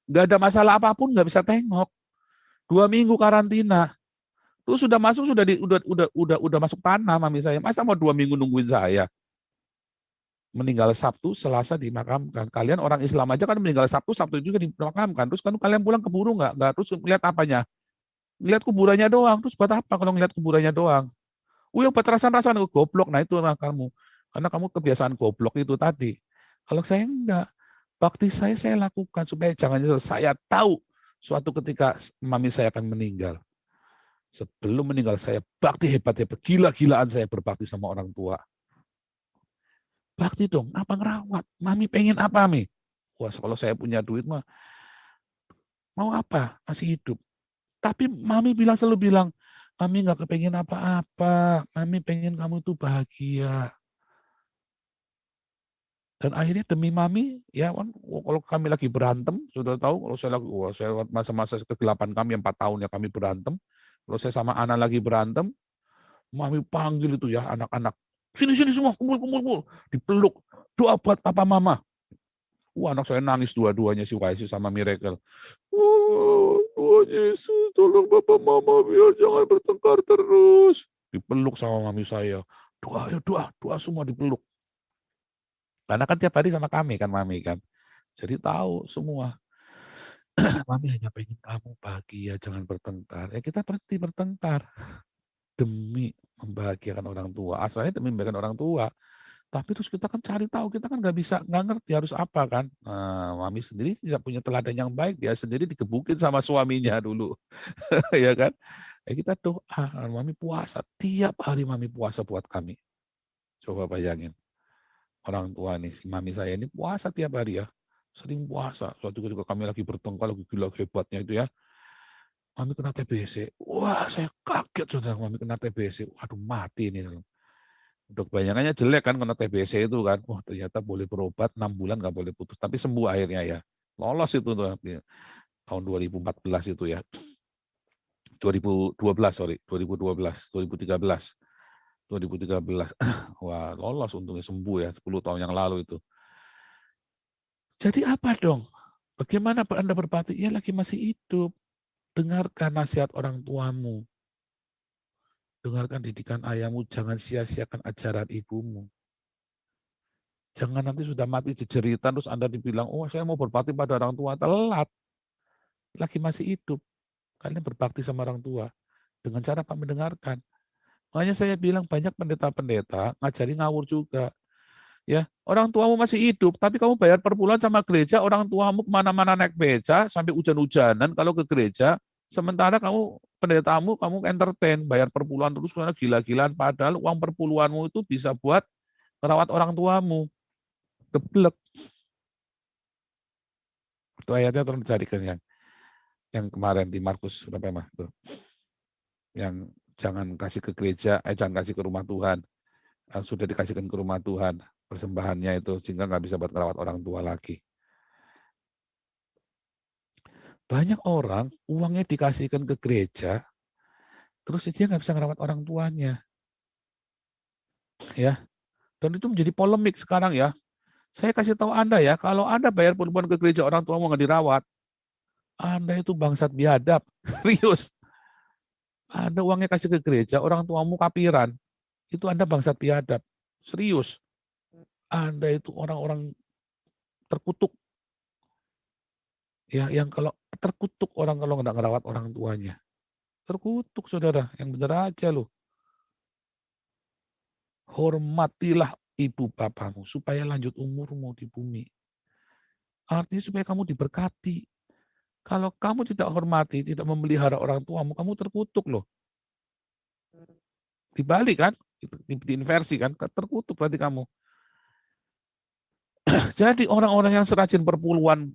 Nggak ada masalah apapun nggak bisa tengok. 2 minggu karantina. Terus sudah masuk udah masuk tanah mami saya. Masa mau 2 minggu nungguin saya? Meninggal Sabtu, Selasa dimakamkan. Kalian orang Islam aja kan meninggal Sabtu, Sabtu juga dimakamkan. Terus kan kalian pulang keburu nggak? Nggak, terus lihat apanya? Ngeliat kuburannya doang. Terus buat apa kalau ngeliat kuburannya doang? Buat rasan-rasan goblok. Nah itu lah kamu. Karena kamu kebiasaan goblok itu tadi. Kalau saya enggak. Bakti saya lakukan supaya jangan nyesel. Saya tahu suatu ketika mami saya akan meninggal. Sebelum meninggal saya bakti hebat-hebat. Gila-gilaan saya berbakti sama orang tua. Bakti dong, apa ngerawat? Mami pengen apa, Mi? Wah, kalau saya punya duit mah, mau apa? Masih hidup. Tapi Mami selalu bilang, Mami nggak kepengen apa-apa. Mami pengen kamu tuh bahagia. Dan akhirnya demi Mami, ya kan, kalau kami lagi berantem, sudah tahu, kalau saya lagi, wah, saya masa-masa kegelapan kami 4 tahun ya kami berantem. Kalau saya sama Ana lagi berantem, Mami panggil itu ya anak-anak. Sini semua, kumpul. Dipeluk. Doa buat papa mama. Wah, anak saya nangis dua-duanya si Waisi sama Miracle. Oh, Tuhan Yesus, tolong Bapak Mama biar jangan bertengkar terus. Dipeluk sama mami saya. Doa, ayo doa semua dipeluk. Karena kan tiap hari sama kami kan mami kan. Jadi tahu semua. Mami hanya pengen kamu bahagia, jangan bertengkar. Ya kita berhenti bertengkar demi membahagiakan orang tua. Asalnya demi membahagiakan orang tua. Tapi terus kita kan cari tahu, kita kan nggak ngerti harus apa kan. Nah, mami sendiri tidak punya teladan yang baik, dia sendiri digebukin sama suaminya dulu, ya kan. Kita doa, mami puasa, tiap hari mami puasa buat kami. Coba bayangin, orang tua nih, si mami saya ini puasa tiap hari ya, sering puasa. Suatu ketika kami lagi bertengkar, lagi gila hebatnya itu ya, mami kena TBC. Wah, saya kaget sudah mami kena TBC. Waduh, mati ini. Untuk bayangannya jelek kan kena TBC itu kan. Wah ternyata boleh berobat 6 bulan nggak boleh putus. Tapi sembuh akhirnya ya. Lolos itu tuh tahun 2014 itu ya. 2012 sorry. 2012, 2013. 2013. Wah lolos untungnya sembuh ya. 10 tahun yang lalu itu. Jadi apa dong? Bagaimana Anda berbakti? Ya lagi masih hidup. Dengarkan nasihat orang tuamu. Dengarkan didikan ayahmu. Jangan sia-siakan ajaran ibumu. Jangan nanti sudah mati jejeritan terus Anda dibilang, oh saya mau berbakti pada orang tua. Telat. Lagi masih hidup. Kalian berbakti sama orang tua. Dengan cara Pak mendengarkan. Makanya saya bilang banyak pendeta-pendeta ngajari ngawur juga. Ya, orang tuamu masih hidup, tapi kamu bayar per bulan sama gereja, orang tuamu kemana-mana naik beca, sampai hujan-hujanan kalau ke gereja, sementara kamu, pendetamu, kamu entertain, bayar per bulan terus, karena gila-gilaan, padahal uang per puluhanmu itu bisa buat merawat orang tuamu. Geblek. Itu ayatnya tolong dicarikan yang kemarin di Markus berapa mah tuh. Yang jangan kasih ke gereja, jangan kasih ke rumah Tuhan. Sudah dikasihkan ke rumah Tuhan persembahannya itu sehingga nggak bisa buat merawat orang tua lagi. Banyak orang uangnya dikasihkan ke gereja, terus dia nggak bisa merawat orang tuanya, ya. Dan itu menjadi polemik sekarang ya. Saya kasih tahu Anda ya, kalau Anda bayar perempuan ke gereja orang tua mau nggak dirawat, Anda itu bangsat biadab. Serius. Anda uangnya kasih ke gereja, orang tuamu kapiran. Itu Anda bangsat biadab. Serius. Anda itu orang-orang terkutuk. Ya, yang kalau terkutuk orang kalau nggak ngerawat orang tuanya. Terkutuk, saudara. Yang benar aja loh. Hormatilah ibu bapamu supaya lanjut umurmu di bumi. Artinya supaya kamu diberkati. Kalau kamu tidak hormati, tidak memelihara orang tuamu, kamu terkutuk loh. Dibalik kan, diinversi kan, terkutuk berarti kamu. Jadi orang-orang yang serajin perpuluhan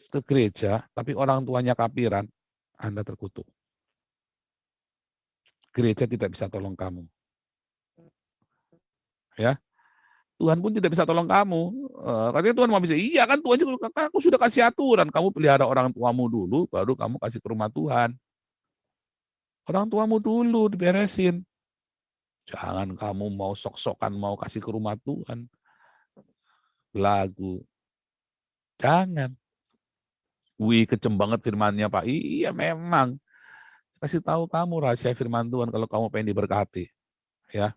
ke gereja, tapi orang tuanya kapiran, Anda terkutuk. Gereja tidak bisa tolong kamu. Ya, Tuhan pun tidak bisa tolong kamu. Katanya Tuhan mau bisa, iya kan Tuhan juga, aku sudah kasih aturan, kamu pelihara orang tuamu dulu, baru kamu kasih ke rumah Tuhan. Orang tuamu dulu diberesin. Jangan kamu mau sok-sokan mau kasih ke rumah Tuhan. Lagu. Jangan. Wih, kejem banget firmannya Pak. Iya memang. Kasih tahu kamu rahasia firman Tuhan kalau kamu pengen diberkati. Ya,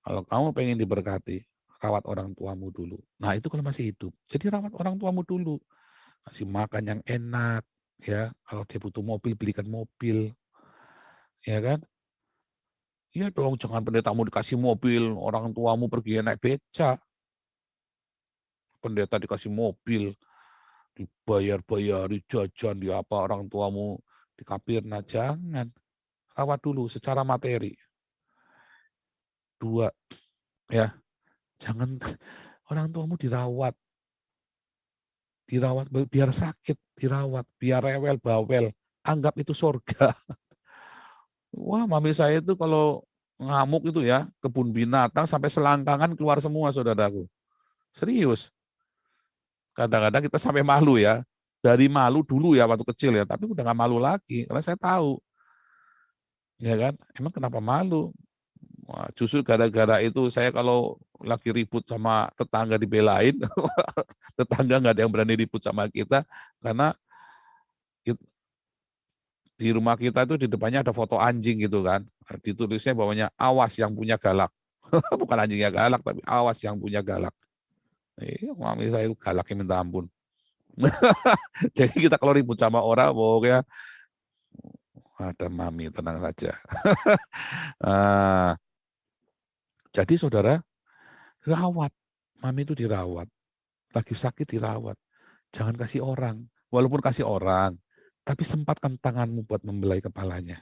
kalau kamu pengen diberkati, rawat orang tuamu dulu. Nah itu kalau masih hidup. Jadi rawat orang tuamu dulu. Kasih makan yang enak. Ya, kalau dia butuh mobil, belikan mobil. Ya kan? Iya dong, jangan pendetamu dikasih mobil, orang tuamu pergi naik beca. Pendeta dikasih mobil, dibayar-bayari jajan, di apa orang tuamu dikapirna. Jangan. Rawat dulu secara materi. 2, ya, jangan orang tuamu dirawat biar sakit, dirawat biar rewel bawel, anggap itu surga. Wah, mami saya itu kalau ngamuk itu ya, kebun binatang sampai selangkangan keluar semua, saudaraku. Serius. Kadang-kadang kita sampai malu ya. Dari malu dulu ya waktu kecil ya, tapi udah nggak malu lagi karena saya tahu. Ya kan? Emang kenapa malu? Wah, justru gara-gara itu saya kalau lagi ribut sama tetangga dibelain, tetangga nggak ada yang berani ribut sama kita karena di rumah kita itu di depannya ada foto anjing gitu kan. Ditulisnya bawahnya awas yang punya galak. Bukan anjingnya galak tapi awas yang punya galak. Mami saya itu galaknya minta ampun. Jadi kita kalau ribut sama orang pokoknya ada mami tenang saja. Jadi saudara rawat, mami itu dirawat, lagi sakit dirawat. Jangan kasih orang, walaupun kasih orang, tapi sempatkan tanganmu buat membelai kepalanya.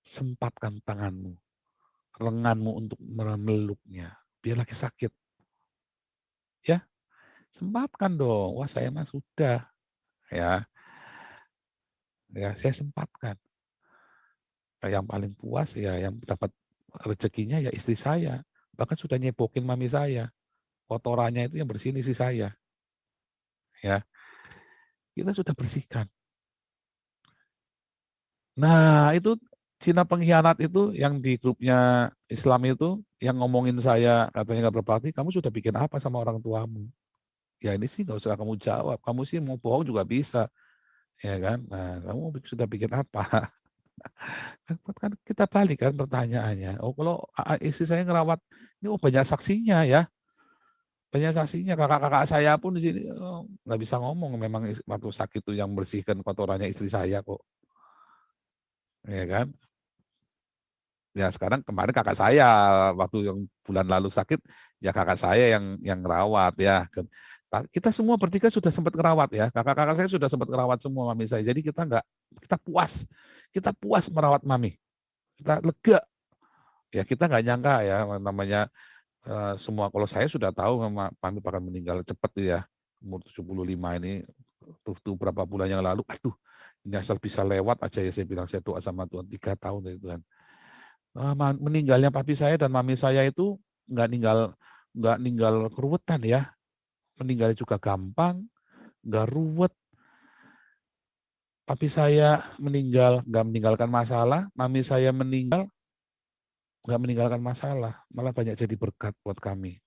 Sempatkan tanganmu, lenganmu untuk memeluknya, biar lagi sakit. Ya, sempatkan dong. Wah saya mah sudah, ya, saya sempatkan. Yang paling puas ya yang dapat rezekinya ya istri saya. Bahkan sudah nyebokin mami saya. Kotorannya itu yang bersihin istri saya. Ya, kita sudah bersihkan. Nah, itu Cina pengkhianat itu yang di grupnya Islam itu yang ngomongin saya katanya nggak berbakti, kamu sudah bikin apa sama orang tuamu? Ya ini sih nggak usah kamu jawab, kamu sih mau bohong juga bisa, ya kan? Nah, kamu sudah bikin apa? Kan kita balik kan pertanyaannya. Oh kalau istri saya ngerawat, ini banyak saksinya ya, banyak saksinya. Kakak-kakak saya pun di sini nggak bisa ngomong. Memang waktu sakit itu yang bersihkan kotorannya istri saya kok, ya kan? Ya sekarang kemarin kakak saya waktu yang bulan lalu sakit ya kakak saya yang rawat ya. Kita semua bertiga sudah sempat ngerawat ya. Kakak-kakak saya sudah sempat ngerawat semua mami saya. Jadi kita puas merawat mami. Kita lega. Ya kita nggak nyangka ya namanya semua kalau saya sudah tahu mami bakal meninggal cepat ya. Umur 75 ini tuh berapa bulan yang lalu. Aduh, ini asal bisa lewat aja ya saya bilang saya doa sama Tuhan 3 tahun dari Tuhan. Meninggalnya papi saya dan mami saya itu nggak ninggal keruwetan ya, meninggal juga gampang, nggak ruwet. Papi saya meninggal nggak meninggalkan masalah, mami saya meninggal nggak meninggalkan masalah, malah banyak jadi berkat buat kami.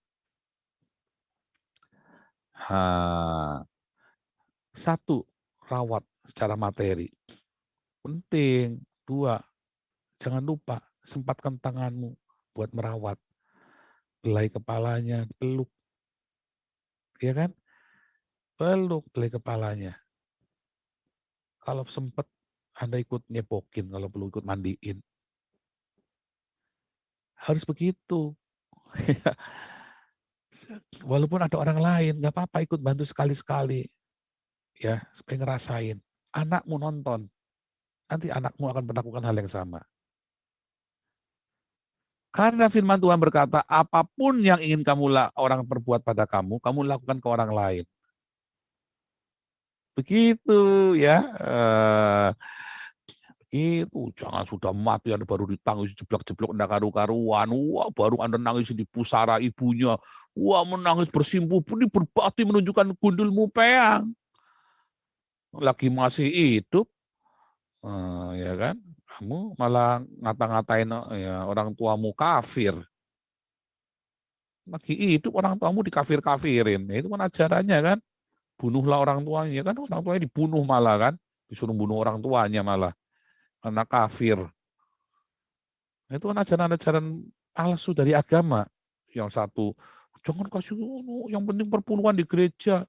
Satu, rawat secara materi. Penting. 2, jangan lupa sempatkan tanganmu buat merawat. Belai kepalanya, peluk. Ya kan? Peluk belai kepalanya. Kalau sempat Anda ikut nyepokin, kalau perlu ikut mandiin. Harus begitu. Walaupun ada orang lain, nggak apa-apa ikut bantu sekali-sekali. Ya, supaya ngerasain. Anakmu nonton. Nanti anakmu akan melakukan hal yang sama. Karena firman Tuhan berkata, apapun yang ingin orang perbuat pada kamu, kamu lakukan ke orang lain. Begitu ya. Itu jangan sudah mati Anda baru ditangis jeblok-jeblok ndak karu-karuan. Wah, baru Anda nangis di pusara ibunya. Wah, menangis bersimpuh ini berbakti menunjukkan gundulmu peang. Lagi masih hidup, ya kan? Kamu malah ngata-ngatain ya, orang tuamu kafir. Lagi hidup orang tuamu dikafir-kafirin. Ya, itu kan ajarannya kan. Bunuhlah orang tuanya kan. Orang tuanya dibunuh malah kan. Disuruh bunuh orang tuanya malah. Karena kafir. Itu kan ajaran-ajaran palsu dari agama. Yang satu, jangan kasih, yang penting perpuluhan di gereja.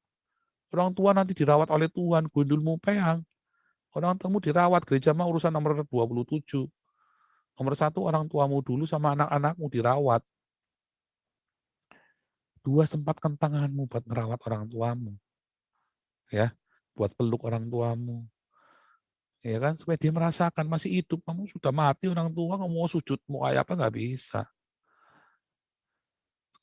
Orang tua nanti dirawat oleh Tuhan, gundulmu peang. Orang tuamu dirawat, gereja mah urusan nomor 27. Nomor 1, orang tuamu dulu sama anak-anakmu dirawat. 2, sempatkan tanganmu buat ngerawat orang tuamu. Ya, buat peluk orang tuamu. Ya kan, supaya dia merasakan masih hidup, kamu sudah mati orang tua, kamu mau sujud, mau kayak apa, nggak bisa.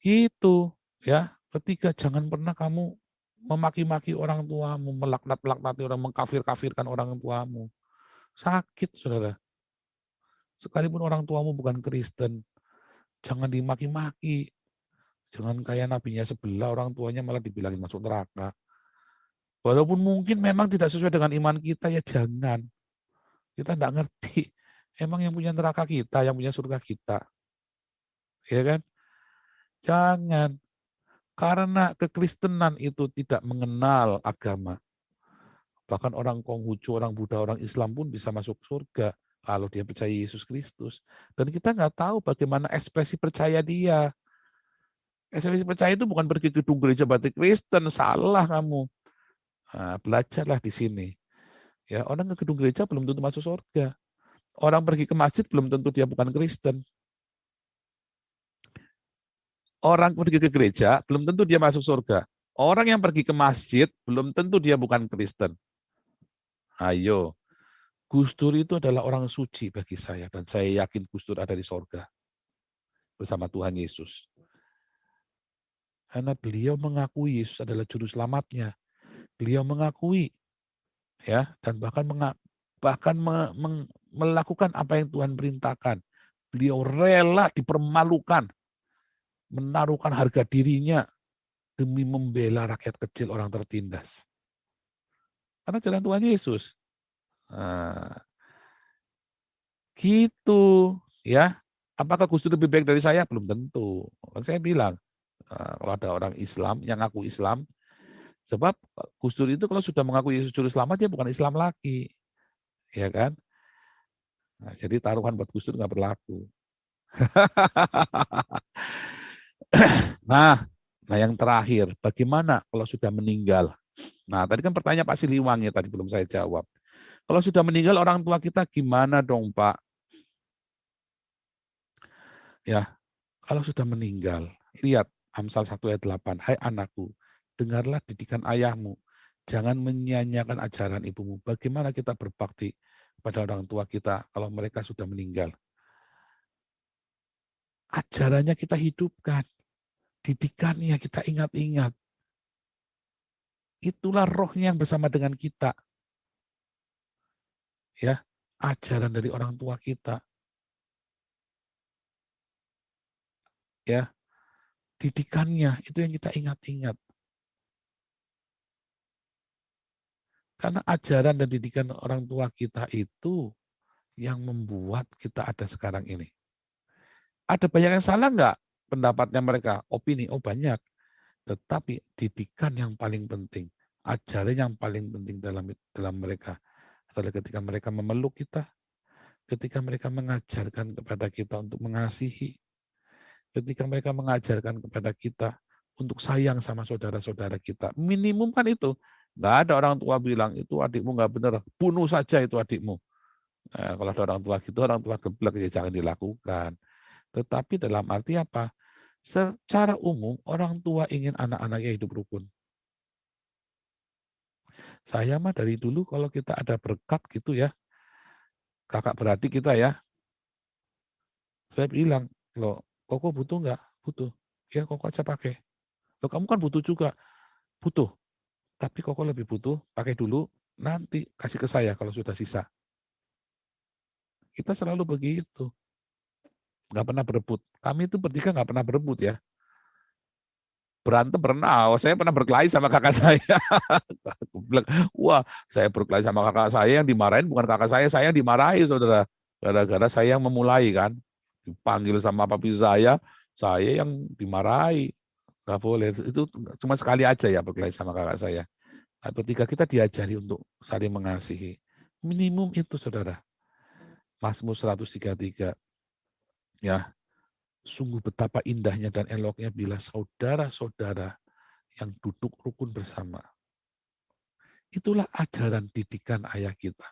Gitu, ya. Ketiga, jangan pernah kamu memaki-maki orang tuamu, melaknat-laknati orang, mengkafir-kafirkan orang tuamu. Sakit, saudara. Sekalipun orang tuamu bukan Kristen, jangan dimaki-maki. Jangan kayak nabinya sebelah, orang tuanya malah dibilangin masuk neraka. Walaupun mungkin memang tidak sesuai dengan iman kita, ya jangan. Kita enggak ngerti. Emang yang punya neraka kita, yang punya surga kita. Ya kan? Jangan. Karena kekristenan itu tidak mengenal agama. Bahkan orang Konghucu, orang Buddha, orang Islam pun bisa masuk surga kalau dia percaya Yesus Kristus. Dan kita nggak tahu bagaimana ekspresi percaya dia. Ekspresi percaya itu bukan pergi ke gedung gereja batik Kristen, salah kamu. Nah, belajarlah di sini. Ya, orang ke gedung gereja belum tentu masuk surga. Orang pergi ke masjid belum tentu dia bukan Kristen. Orang pergi ke gereja belum tentu dia masuk surga. Orang yang pergi ke masjid belum tentu dia bukan Kristen. Ayo, Gus Dur itu adalah orang suci bagi saya, dan saya yakin Gus Dur ada di surga bersama Tuhan Yesus. Karena beliau mengakui Yesus adalah juru selamatnya. Beliau mengakui, ya, dan bahkan melakukan apa yang Tuhan perintahkan. Beliau rela dipermalukan, menaruhkan harga dirinya demi membela rakyat kecil, orang tertindas. Karena jalan Tuhan Yesus. Nah, gitu, ya. Apakah Gus Dur lebih baik dari saya? Belum tentu. Kan saya bilang, kalau ada orang Islam yang ngaku Islam, sebab Gus Dur itu kalau sudah mengaku Yesus juru selamat, dia bukan Islam lagi, ya kan? Nah, jadi taruhan buat Gus Dur nggak berlaku. Nah, yang terakhir, bagaimana kalau sudah meninggal? Nah, tadi kan pertanyaan Pak Siliwangi tadi belum saya jawab. Kalau sudah meninggal orang tua kita gimana dong, Pak? Ya, kalau sudah meninggal, lihat Amsal 1 ayat 8, hai anakku, dengarlah didikan ayahmu, jangan menyia-nyiakan ajaran ibumu. Bagaimana kita berbakti pada orang tua kita kalau mereka sudah meninggal? Ajarannya kita hidupkan, didikannya kita ingat-ingat. Itulah rohnya yang bersama dengan kita. Ya, ajaran dari orang tua kita. Ya, didikannya itu yang kita ingat-ingat. Karena ajaran dan didikan orang tua kita itu yang membuat kita ada sekarang ini. Ada banyak yang salah nggak pendapatnya mereka? Opini, oh banyak. Tetapi didikan yang paling penting. Ajaran yang paling penting dalam mereka adalah ketika mereka memeluk kita, ketika mereka mengajarkan kepada kita untuk mengasihi, ketika mereka mengajarkan kepada kita untuk sayang sama saudara-saudara kita. Minimum kan itu. Nggak ada orang tua bilang, itu adikmu nggak benar, bunuh saja itu adikmu. Nah, kalau ada orang tua gitu, orang tua geblek, ya jangan dilakukan. Tetapi dalam arti apa? Secara umum, orang tua ingin anak-anaknya hidup rukun. Saya mah dari dulu kalau kita ada berkat gitu ya, kakak beradik kita ya, saya bilang, loh, Koko butuh nggak? Butuh. Ya, Koko aja pakai. Loh, kamu kan butuh juga. Butuh. Tapi Koko lebih butuh, pakai dulu, nanti kasih ke saya kalau sudah sisa. Kita selalu begitu. Nggak pernah berebut. Kami itu bertiga nggak pernah berebut ya. Berantem pernah. Oh, saya pernah berkelahi sama kakak saya. Wah, saya berkelahi sama kakak saya, yang dimarahin bukan kakak saya yang dimarahi, saudara. Gara-gara saya yang memulai kan. Dipanggil sama papi saya yang dimarahi. Nggak boleh. Itu cuma sekali aja ya berkelahi sama kakak saya. Nah, ketika kita diajari untuk saling mengasihi, minimum itu, saudara. Mazmur 133. Ya, sungguh betapa indahnya dan eloknya bila saudara-saudara yang duduk rukun bersama. Itulah ajaran didikan ayah kita.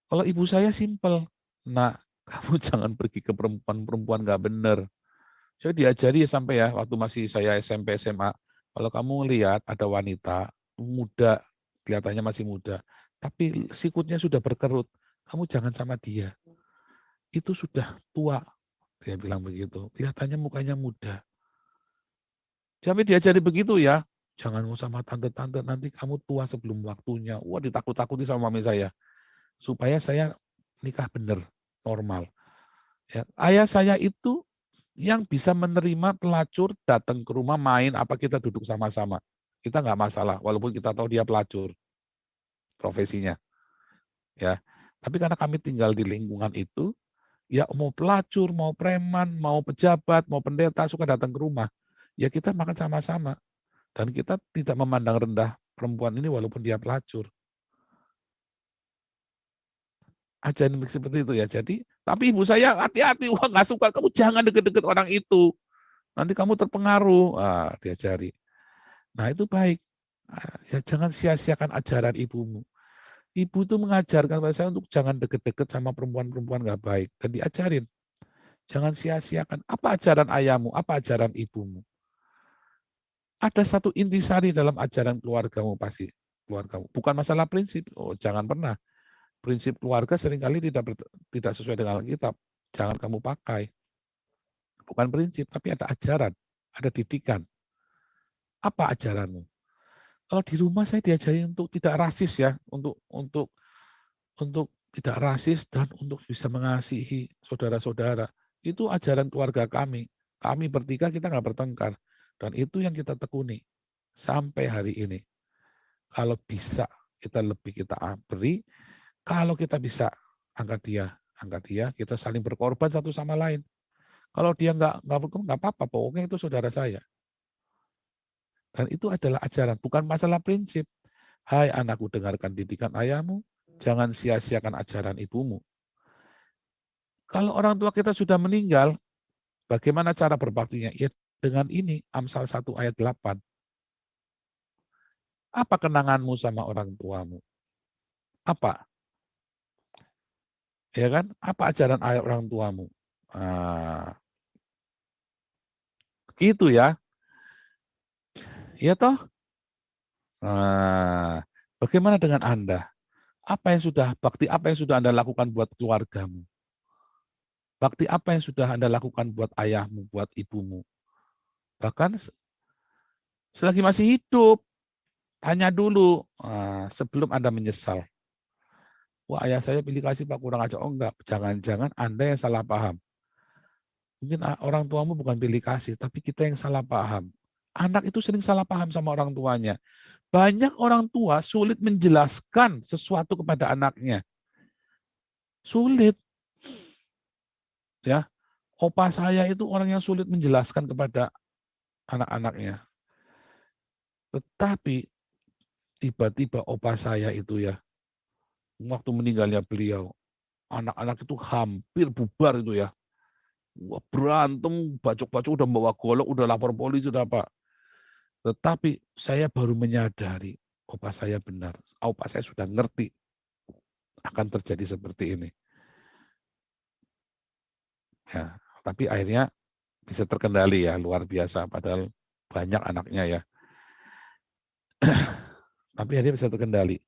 Kalau ibu saya simpel, nak, kamu jangan pergi ke perempuan-perempuan nggak bener. Saya diajari sampai ya, waktu masih saya SMP, SMA, kalau kamu lihat ada wanita muda, kelihatannya masih muda, tapi sikutnya sudah berkerut, kamu jangan sama dia. Itu sudah tua, dia bilang begitu. Kelihatannya mukanya muda. Sampai diajari begitu ya, jangan mau sama tante-tante, nanti kamu tua sebelum waktunya. Wah, ditakut-takuti sama mami saya. Supaya saya nikah benar, normal. Ya, ayah saya itu yang bisa menerima pelacur datang ke rumah main, apa kita duduk sama-sama. Kita nggak masalah, walaupun kita tahu dia pelacur profesinya. Ya, tapi karena kami tinggal di lingkungan itu, ya mau pelacur, mau preman, mau pejabat, mau pendeta suka datang ke rumah. Ya kita makan sama-sama. Dan kita tidak memandang rendah perempuan ini walaupun dia pelacur. Ajaran seperti itu ya. Jadi, tapi ibu saya hati-hati, wah nggak suka, kamu jangan deket-deket orang itu. Nanti kamu terpengaruh. Diajari. Nah itu baik. Ya, jangan sia-siakan ajaran ibumu. Ibu itu mengajarkan pada saya untuk jangan deket-deket sama perempuan-perempuan nggak baik. Dan diajarin. Jangan sia-siakan. Apa ajaran ayahmu? Apa ajaran ibumu? Ada satu intisari dalam ajaran keluargamu pasti. Keluargamu. Bukan masalah prinsip. Oh, jangan pernah. Prinsip keluarga seringkali tidak sesuai dengan Alkitab. Jangan kamu pakai. Bukan prinsip, tapi ada ajaran, ada didikan. Apa ajaranmu? Kalau di rumah saya diajari untuk tidak rasis ya, untuk tidak rasis dan untuk bisa mengasihi saudara-saudara. Itu ajaran keluarga kami. Kami bertiga kita nggak bertengkar. Dan itu yang kita tekuni sampai hari ini. Kalau bisa kita beri, kalau kita bisa angkat dia, kita saling berkorban satu sama lain. Kalau dia nggak apa-apa, pokoknya itu saudara saya. Dan itu adalah ajaran, bukan masalah prinsip. Hai anakku, dengarkan didikan ayahmu, jangan sia-siakan ajaran ibumu. Kalau orang tua kita sudah meninggal, bagaimana cara berbaktinya? Ya dengan ini, Amsal 1 ayat 8. Apa kenanganmu sama orang tuamu? Apa? Ya kan? Apa ajaran ayah orang tuamu? Nah, gitu ya. Ya toh? Nah, bagaimana dengan Anda? Bakti apa yang sudah Anda lakukan buat keluargamu? Bakti apa yang sudah Anda lakukan buat ayahmu, buat ibumu? Bahkan selagi masih hidup, tanya dulu sebelum Anda menyesal. Wah, ayah saya pilih kasih Pak, kurang aja. Oh enggak, jangan-jangan Anda yang salah paham. Mungkin orang tuamu bukan pilih kasih, tapi kita yang salah paham. Anak itu sering salah paham sama orang tuanya. Banyak orang tua sulit menjelaskan sesuatu kepada anaknya. Sulit. Ya, opa saya itu orang yang sulit menjelaskan kepada anak-anaknya. Tetapi tiba-tiba opa saya itu ya, waktu meninggalnya beliau, anak-anak itu hampir bubar itu ya. Wah, berantem, bacok-bacok, udah bawa golok, udah lapor polisi, udah apa. Tetapi saya baru menyadari, opa saya benar. Opa saya sudah ngerti akan terjadi seperti ini. Ya, tapi akhirnya bisa terkendali ya, luar biasa. Padahal banyak anaknya ya. Tapi akhirnya bisa terkendali.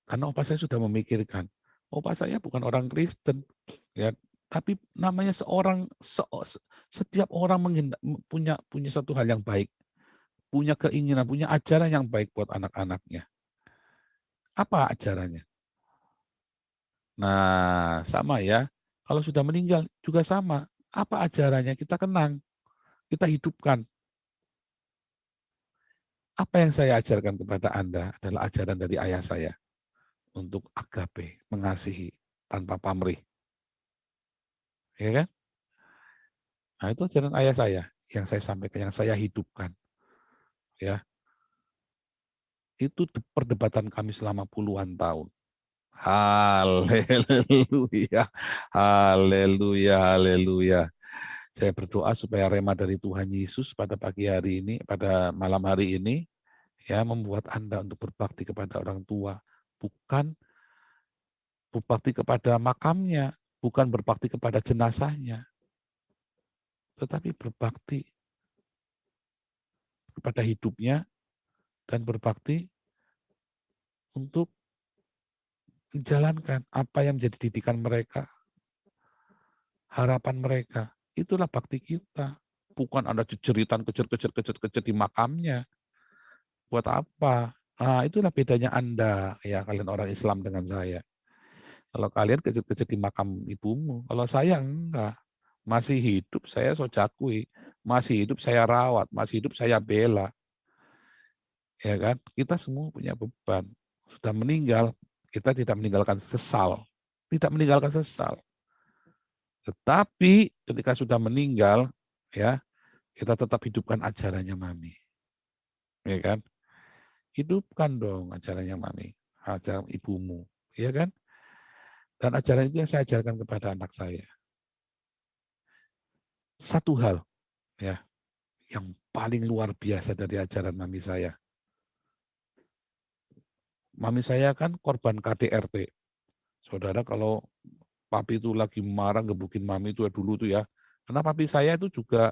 Karena opa saya sudah memikirkan, opa saya bukan orang Kristen, ya, tapi namanya setiap orang punya satu hal yang baik, punya keinginan, punya ajaran yang baik buat anak-anaknya. Apa ajarannya? Nah, sama ya. Kalau sudah meninggal juga sama. Apa ajarannya? Kita kenang, kita hidupkan. Apa yang saya ajarkan kepada Anda adalah ajaran dari ayah saya untuk agape, mengasihi tanpa pamrih. Ya kan? Nah, itu ajaran ayah saya yang saya sampaikan, yang saya hidupkan. Ya, itu perdebatan kami selama puluhan tahun. Haleluya, haleluya, haleluya. Saya berdoa supaya rema dari Tuhan Yesus pada pagi hari ini, pada malam hari ini, ya, membuat Anda untuk berbakti kepada orang tua, bukan berbakti kepada makamnya, bukan berbakti kepada jenazahnya, tetapi berbakti kepada hidupnya dan berbakti untuk menjalankan apa yang menjadi didikan mereka, harapan mereka. Itulah bakti kita. Bukan ada jeritan kejar di makamnya. Buat apa? Nah, itulah bedanya Anda, ya, kalian orang Islam dengan saya. Kalau kalian kejar di makam ibumu, kalau saya enggak. Masih hidup saya sojakui, masih hidup saya rawat, masih hidup saya bela. Ya kan? Kita semua punya beban. Sudah meninggal, kita tidak meninggalkan sesal. Tidak meninggalkan sesal. Tetapi ketika sudah meninggal, ya, kita tetap hidupkan ajarannya Mami. Ya kan? Hidupkan dong ajarannya Mami, ajaran ibumu, ya kan? Dan ajaran itu yang saya ajarkan kepada anak saya. Satu hal, ya, yang paling luar biasa dari ajaran Mami saya. Mami saya kan korban KDRT. Saudara, kalau papi itu lagi marah gebukin Mami itu ya dulu tuh ya. Karena papi saya itu juga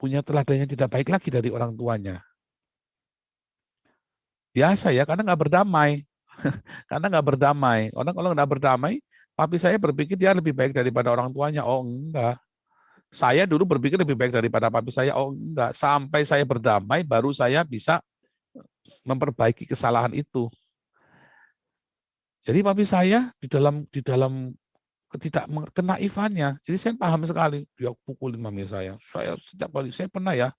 punya teladan yang tidak baik lagi dari orang tuanya. Biasa ya, karena nggak berdamai. Karena nggak berdamai. Orang kalau nggak berdamai, papi saya berpikir dia lebih baik daripada orang tuanya. Oh enggak. Saya dulu berpikir lebih baik daripada papi saya. Oh enggak. Sampai saya berdamai, baru saya bisa memperbaiki kesalahan itu. Jadi papi saya di dalam ketidak kenaifannya, jadi saya paham sekali. Dia pukulin mami saya. Saya setiap kali saya pernah ya,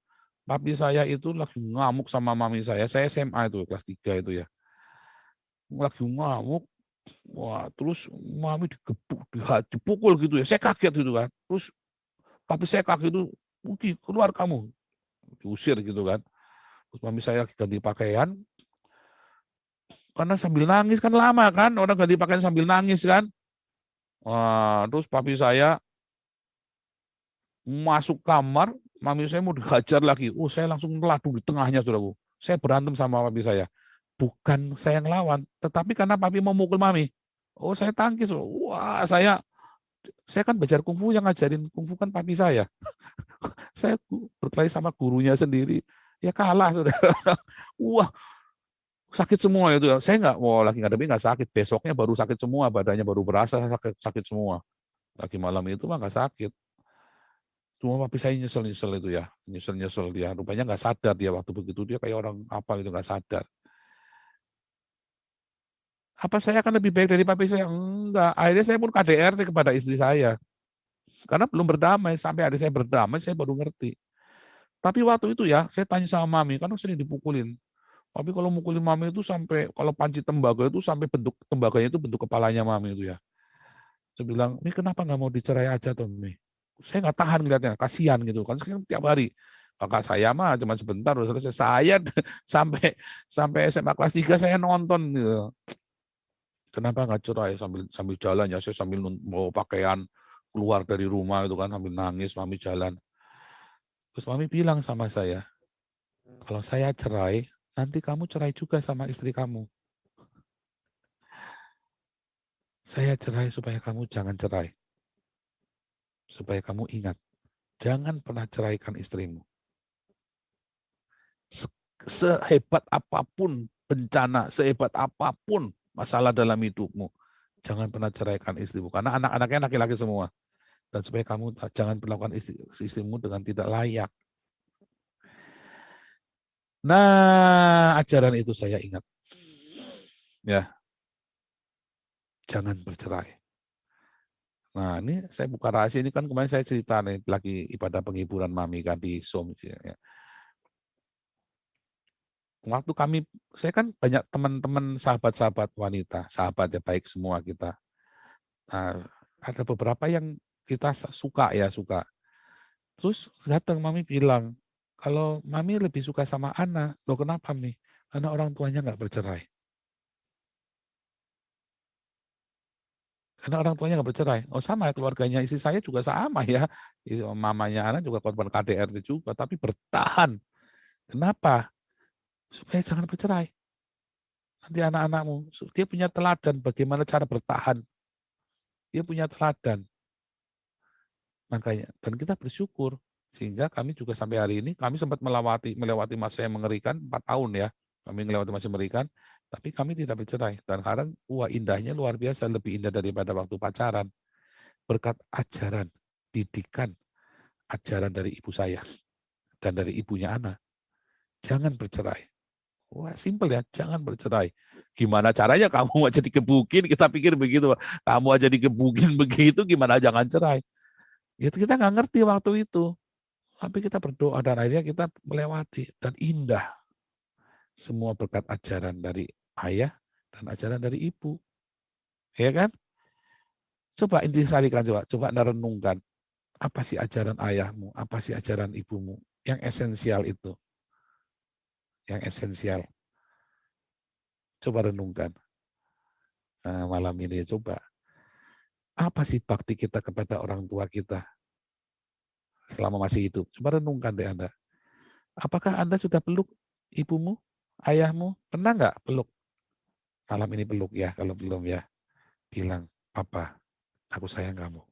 papi saya itu lagi ngamuk sama mami saya. Saya SMA itu kelas 3 itu ya. Lagi ngamuk, wah, terus mami digebuk, dipukul gitu ya. Saya kaget gitu kan. Terus papi saya kaget itu, "Ugi, keluar kamu." Diusir gitu kan. Terus mami saya ganti pakaian, karena sambil nangis kan lama kan, orang ganti pakaian sambil nangis kan. Wah, terus papi saya masuk kamar, mami saya mau dihajar lagi. Oh, saya langsung meladu di tengahnya, saudaraku. Saya berantem sama papi saya. Bukan saya yang lawan, tetapi karena papi mau mukul mami. Oh, saya tangkis. Wah, saya kan belajar kungfu, yang ngajarin kungfu kan papi saya. Saya berkelahi sama gurunya sendiri. Ya kalah, saudara. Wah, sakit semua itu. Saya nggak, wah, lagi ngadepin nggak sakit. Besoknya baru sakit semua, badannya baru berasa sakit semua. Lagi malam itu mah nggak sakit. Cuma papi saya nyesel-nyesel itu ya, nyesel-nyesel dia. Rupanya nggak sadar dia waktu begitu, dia kayak orang apa itu, nggak sadar. Apa saya akan lebih baik dari papi saya? Enggak. Akhirnya saya pun KDRT kepada istri saya. Karena belum berdamai, sampai adik saya berdamai, saya baru ngerti. Tapi waktu itu ya, saya tanya sama mami, karena sering dipukulin. Tapi kalau mukulin mami itu sampai, kalau panci tembaga itu sampai bentuk tembaganya itu bentuk kepalanya mami itu ya. Saya bilang, "Mi, kenapa nggak mau dicerai aja tuh, Mi?" Saya nggak tahan ngeliatnya, kasihan gitu kan, tiap hari. Kakak saya mah cuma sebentar udah selesai. Saya sampai SMA kelas 3 saya nonton gitu. Kenapa nggak cerai sambil jalan ya, saya sambil bawa pakaian keluar dari rumah itu kan sambil nangis, mami jalan. Terus mami bilang sama saya, kalau saya cerai, nanti kamu cerai juga sama istri kamu. Saya cerai supaya kamu jangan cerai. Supaya kamu ingat, jangan pernah ceraikan istrimu. Sehebat apapun bencana, sehebat apapun masalah dalam hidupmu, jangan pernah ceraikan istrimu. Karena anak-anaknya laki-laki semua. Dan supaya kamu jangan perlakukan istrimu dengan tidak layak. Nah, ajaran itu saya ingat. Ya, jangan bercerai. Nah, ini saya buka rahasia, ini kan kemarin saya cerita nih, lagi ibadah penghiburan mami kan di Zoom. Ya. Waktu saya kan banyak teman-teman sahabat-sahabat wanita, sahabat ya baik semua kita. Nah, ada beberapa yang kita suka. Terus datang mami bilang, kalau mami lebih suka sama Ana, loh kenapa Mi? Karena orang tuanya nggak bercerai. Karena orang tuanya nggak bercerai. Oh sama, keluarganya istri saya juga sama ya. Mamanya Ana juga korban KDRT juga, tapi bertahan. Kenapa? Supaya jangan bercerai. Nanti anak-anakmu, dia punya teladan bagaimana cara bertahan. Dia punya teladan. Makanya, dan kita bersyukur. Sehingga kami juga sampai hari ini, kami sempat melewati masa yang mengerikan, 4 tahun ya. Kami melewati masa yang mengerikan, tapi kami tidak bercerai. Dan sekarang, wah indahnya luar biasa, lebih indah daripada waktu pacaran. Berkat ajaran, didikan, ajaran dari ibu saya, dan dari ibunya Ana. Jangan bercerai. Wah, simpel ya, jangan bercerai. Gimana caranya kamu aja dikebukin, kita pikir begitu. Kamu aja dikebukin begitu, gimana jangan cerai. Ya kita nggak ngerti waktu itu. Tapi kita berdoa dan akhirnya kita melewati. Dan indah. Semua berkat ajaran dari ayah dan ajaran dari ibu. Ya kan? Coba intisarikan, coba renungkan. Apa sih ajaran ayahmu? Apa sih ajaran ibumu? Yang esensial itu. Yang esensial. Coba renungkan. Nah, malam ini coba. Apa sih bakti kita kepada orang tua kita selama masih hidup? Coba renungkan deh Anda. Apakah Anda sudah peluk ibumu, ayahmu? Pernah nggak peluk? Malam ini peluk ya, kalau belum ya. Bilang, Papa, aku sayang kamu.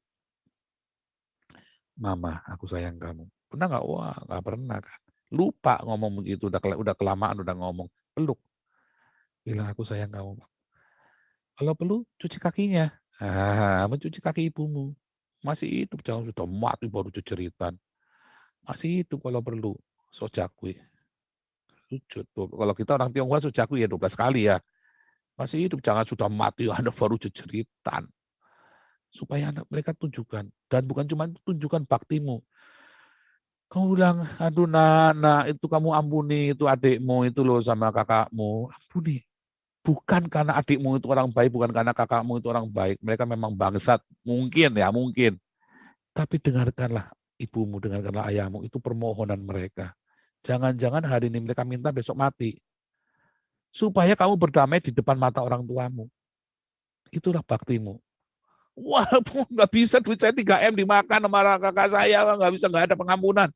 Mama, aku sayang kamu. Pernah nggak? Wah, nggak pernah kan. Lupa ngomong begitu, udah kelamaan udah ngomong. Peluk. Bilang, aku sayang kamu. Kalau perlu, cuci kakinya. Mencuci kaki ibumu. Masih hidup, jangan sudah mati baru ceritan. Masih hidup kalau perlu. Sojakui. Sujud. Kalau kita orang Tionghoa sojakui ya 12 kali ya. Masih hidup, jangan sudah mati, Anda baru ceritan. Supaya mereka tunjukkan. Dan bukan cuma tunjukkan baktimu. Kamu bilang, aduh nak, itu kamu ampuni, itu adikmu itu loh sama kakakmu. Ampuni. Bukan karena adikmu itu orang baik, bukan karena kakakmu itu orang baik. Mereka memang bangsat. Mungkin ya, mungkin. Tapi dengarkanlah ibumu, dengarkanlah ayahmu. Itu permohonan mereka. Jangan-jangan hari ini mereka minta besok mati. Supaya kamu berdamai di depan mata orang tuamu. Itulah baktimu. Wah, nggak bisa duit saya 3M dimakan sama kakak saya, nggak ada pengampunan.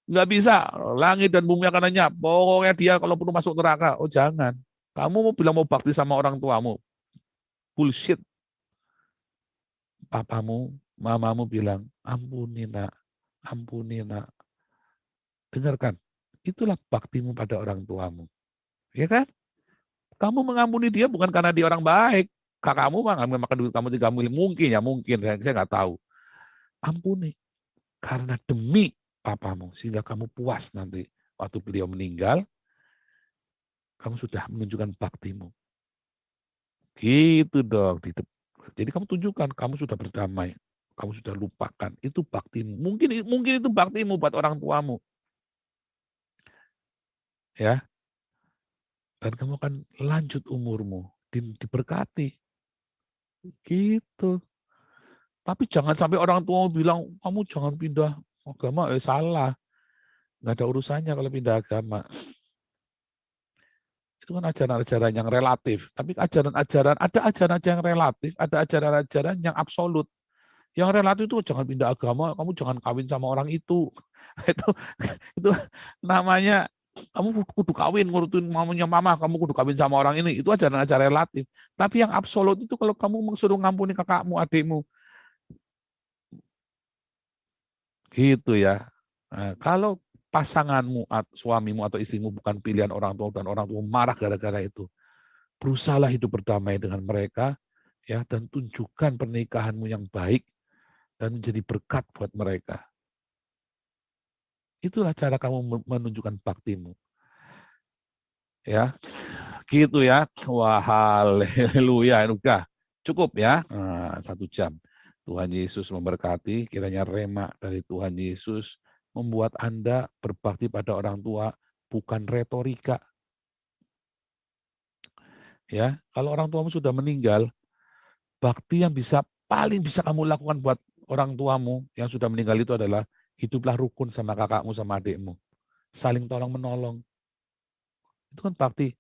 Nggak bisa, langit dan bumi akan lenyap. Pokoknya dia kalau perlu masuk neraka. Oh jangan. Kamu mau bilang mau bakti sama orang tuamu. Bullshit. Papamu, mamamu bilang, ampuni nak, ampuni nak. Dengarkan, itulah baktimu pada orang tuamu. Ya kan? Kamu mengampuni dia bukan karena dia orang baik. Kakakmu mah nggak makan duit kamu 3 miliar. Mungkin ya, mungkin. Saya nggak tahu. Ampuni. Karena demi papamu. Sehingga kamu puas nanti. Waktu beliau meninggal, kamu sudah menunjukkan baktimu. Gitu dong. Jadi kamu tunjukkan, kamu sudah berdamai. Kamu sudah lupakan. Itu baktimu. Mungkin itu baktimu buat orang tuamu. Ya. Dan kamu akan lanjut umurmu. Diberkati. Gitu. Tapi jangan sampai orang tua bilang, kamu jangan pindah agama, salah. nggak ada urusannya kalau pindah agama. Itu kan ajaran-ajaran yang relatif. Tapi ada ajaran-ajaran yang relatif, ada ajaran-ajaran yang absolut. Yang relatif itu jangan pindah agama, kamu jangan kawin sama orang itu. Itu itu namanya kamu kudu kawin ngurutin mamanya mama, kamu kudu kawin sama orang ini. Itu ajaran-ajaran relatif. Tapi yang absolut itu kalau kamu suruh ngampuni kakakmu, adikmu, gitu ya. Nah, kalau pasanganmu, suamimu atau istrimu bukan pilihan orang tua dan orang tua marah gara-gara itu, berusahalah hidup berdamai dengan mereka, ya, dan tunjukkan pernikahanmu yang baik dan menjadi berkat buat mereka. Itulah cara kamu menunjukkan baktimu. Ya, gitu ya. Wah, haleluya. Udah cukup ya. Nah, 1 jam. Tuhan Yesus memberkati. Kiranya rema dari Tuhan Yesus membuat Anda berbakti pada orang tua, bukan retorika. Ya, kalau orang tuamu sudah meninggal, bakti yang paling bisa kamu lakukan buat orang tuamu yang sudah meninggal itu adalah hiduplah rukun sama kakakmu sama adikmu. Saling tolong menolong. Itu kan bakti.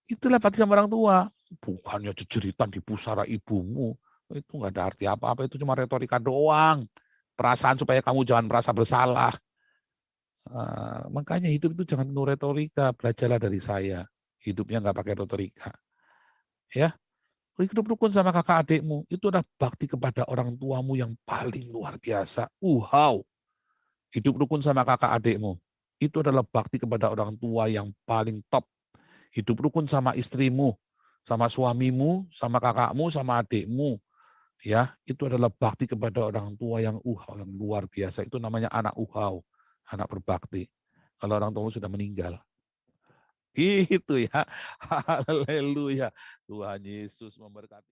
Itulah bakti sama orang tua. Bukannya jejeritan di pusara ibumu. Itu nggak ada arti apa-apa. Itu cuma retorika doang. Perasaan supaya kamu jangan merasa bersalah. Makanya hidup itu jangan penuh retorika. Belajarlah dari saya. Hidupnya nggak pakai retorika. Ya, hidup rukun sama kakak adikmu. Itu adalah bakti kepada orang tuamu yang paling luar biasa. Wow. Hidup rukun sama kakak adikmu. Itu adalah bakti kepada orang tua yang paling top. Hidup rukun sama istrimu, sama suamimu, sama kakakmu, sama adikmu. Ya, itu adalah bakti kepada orang tua yang yang luar biasa. Itu namanya anak anak berbakti. Kalau orang tuamu sudah meninggal. Gitu ya. Haleluya. Tuhan Yesus memberkati.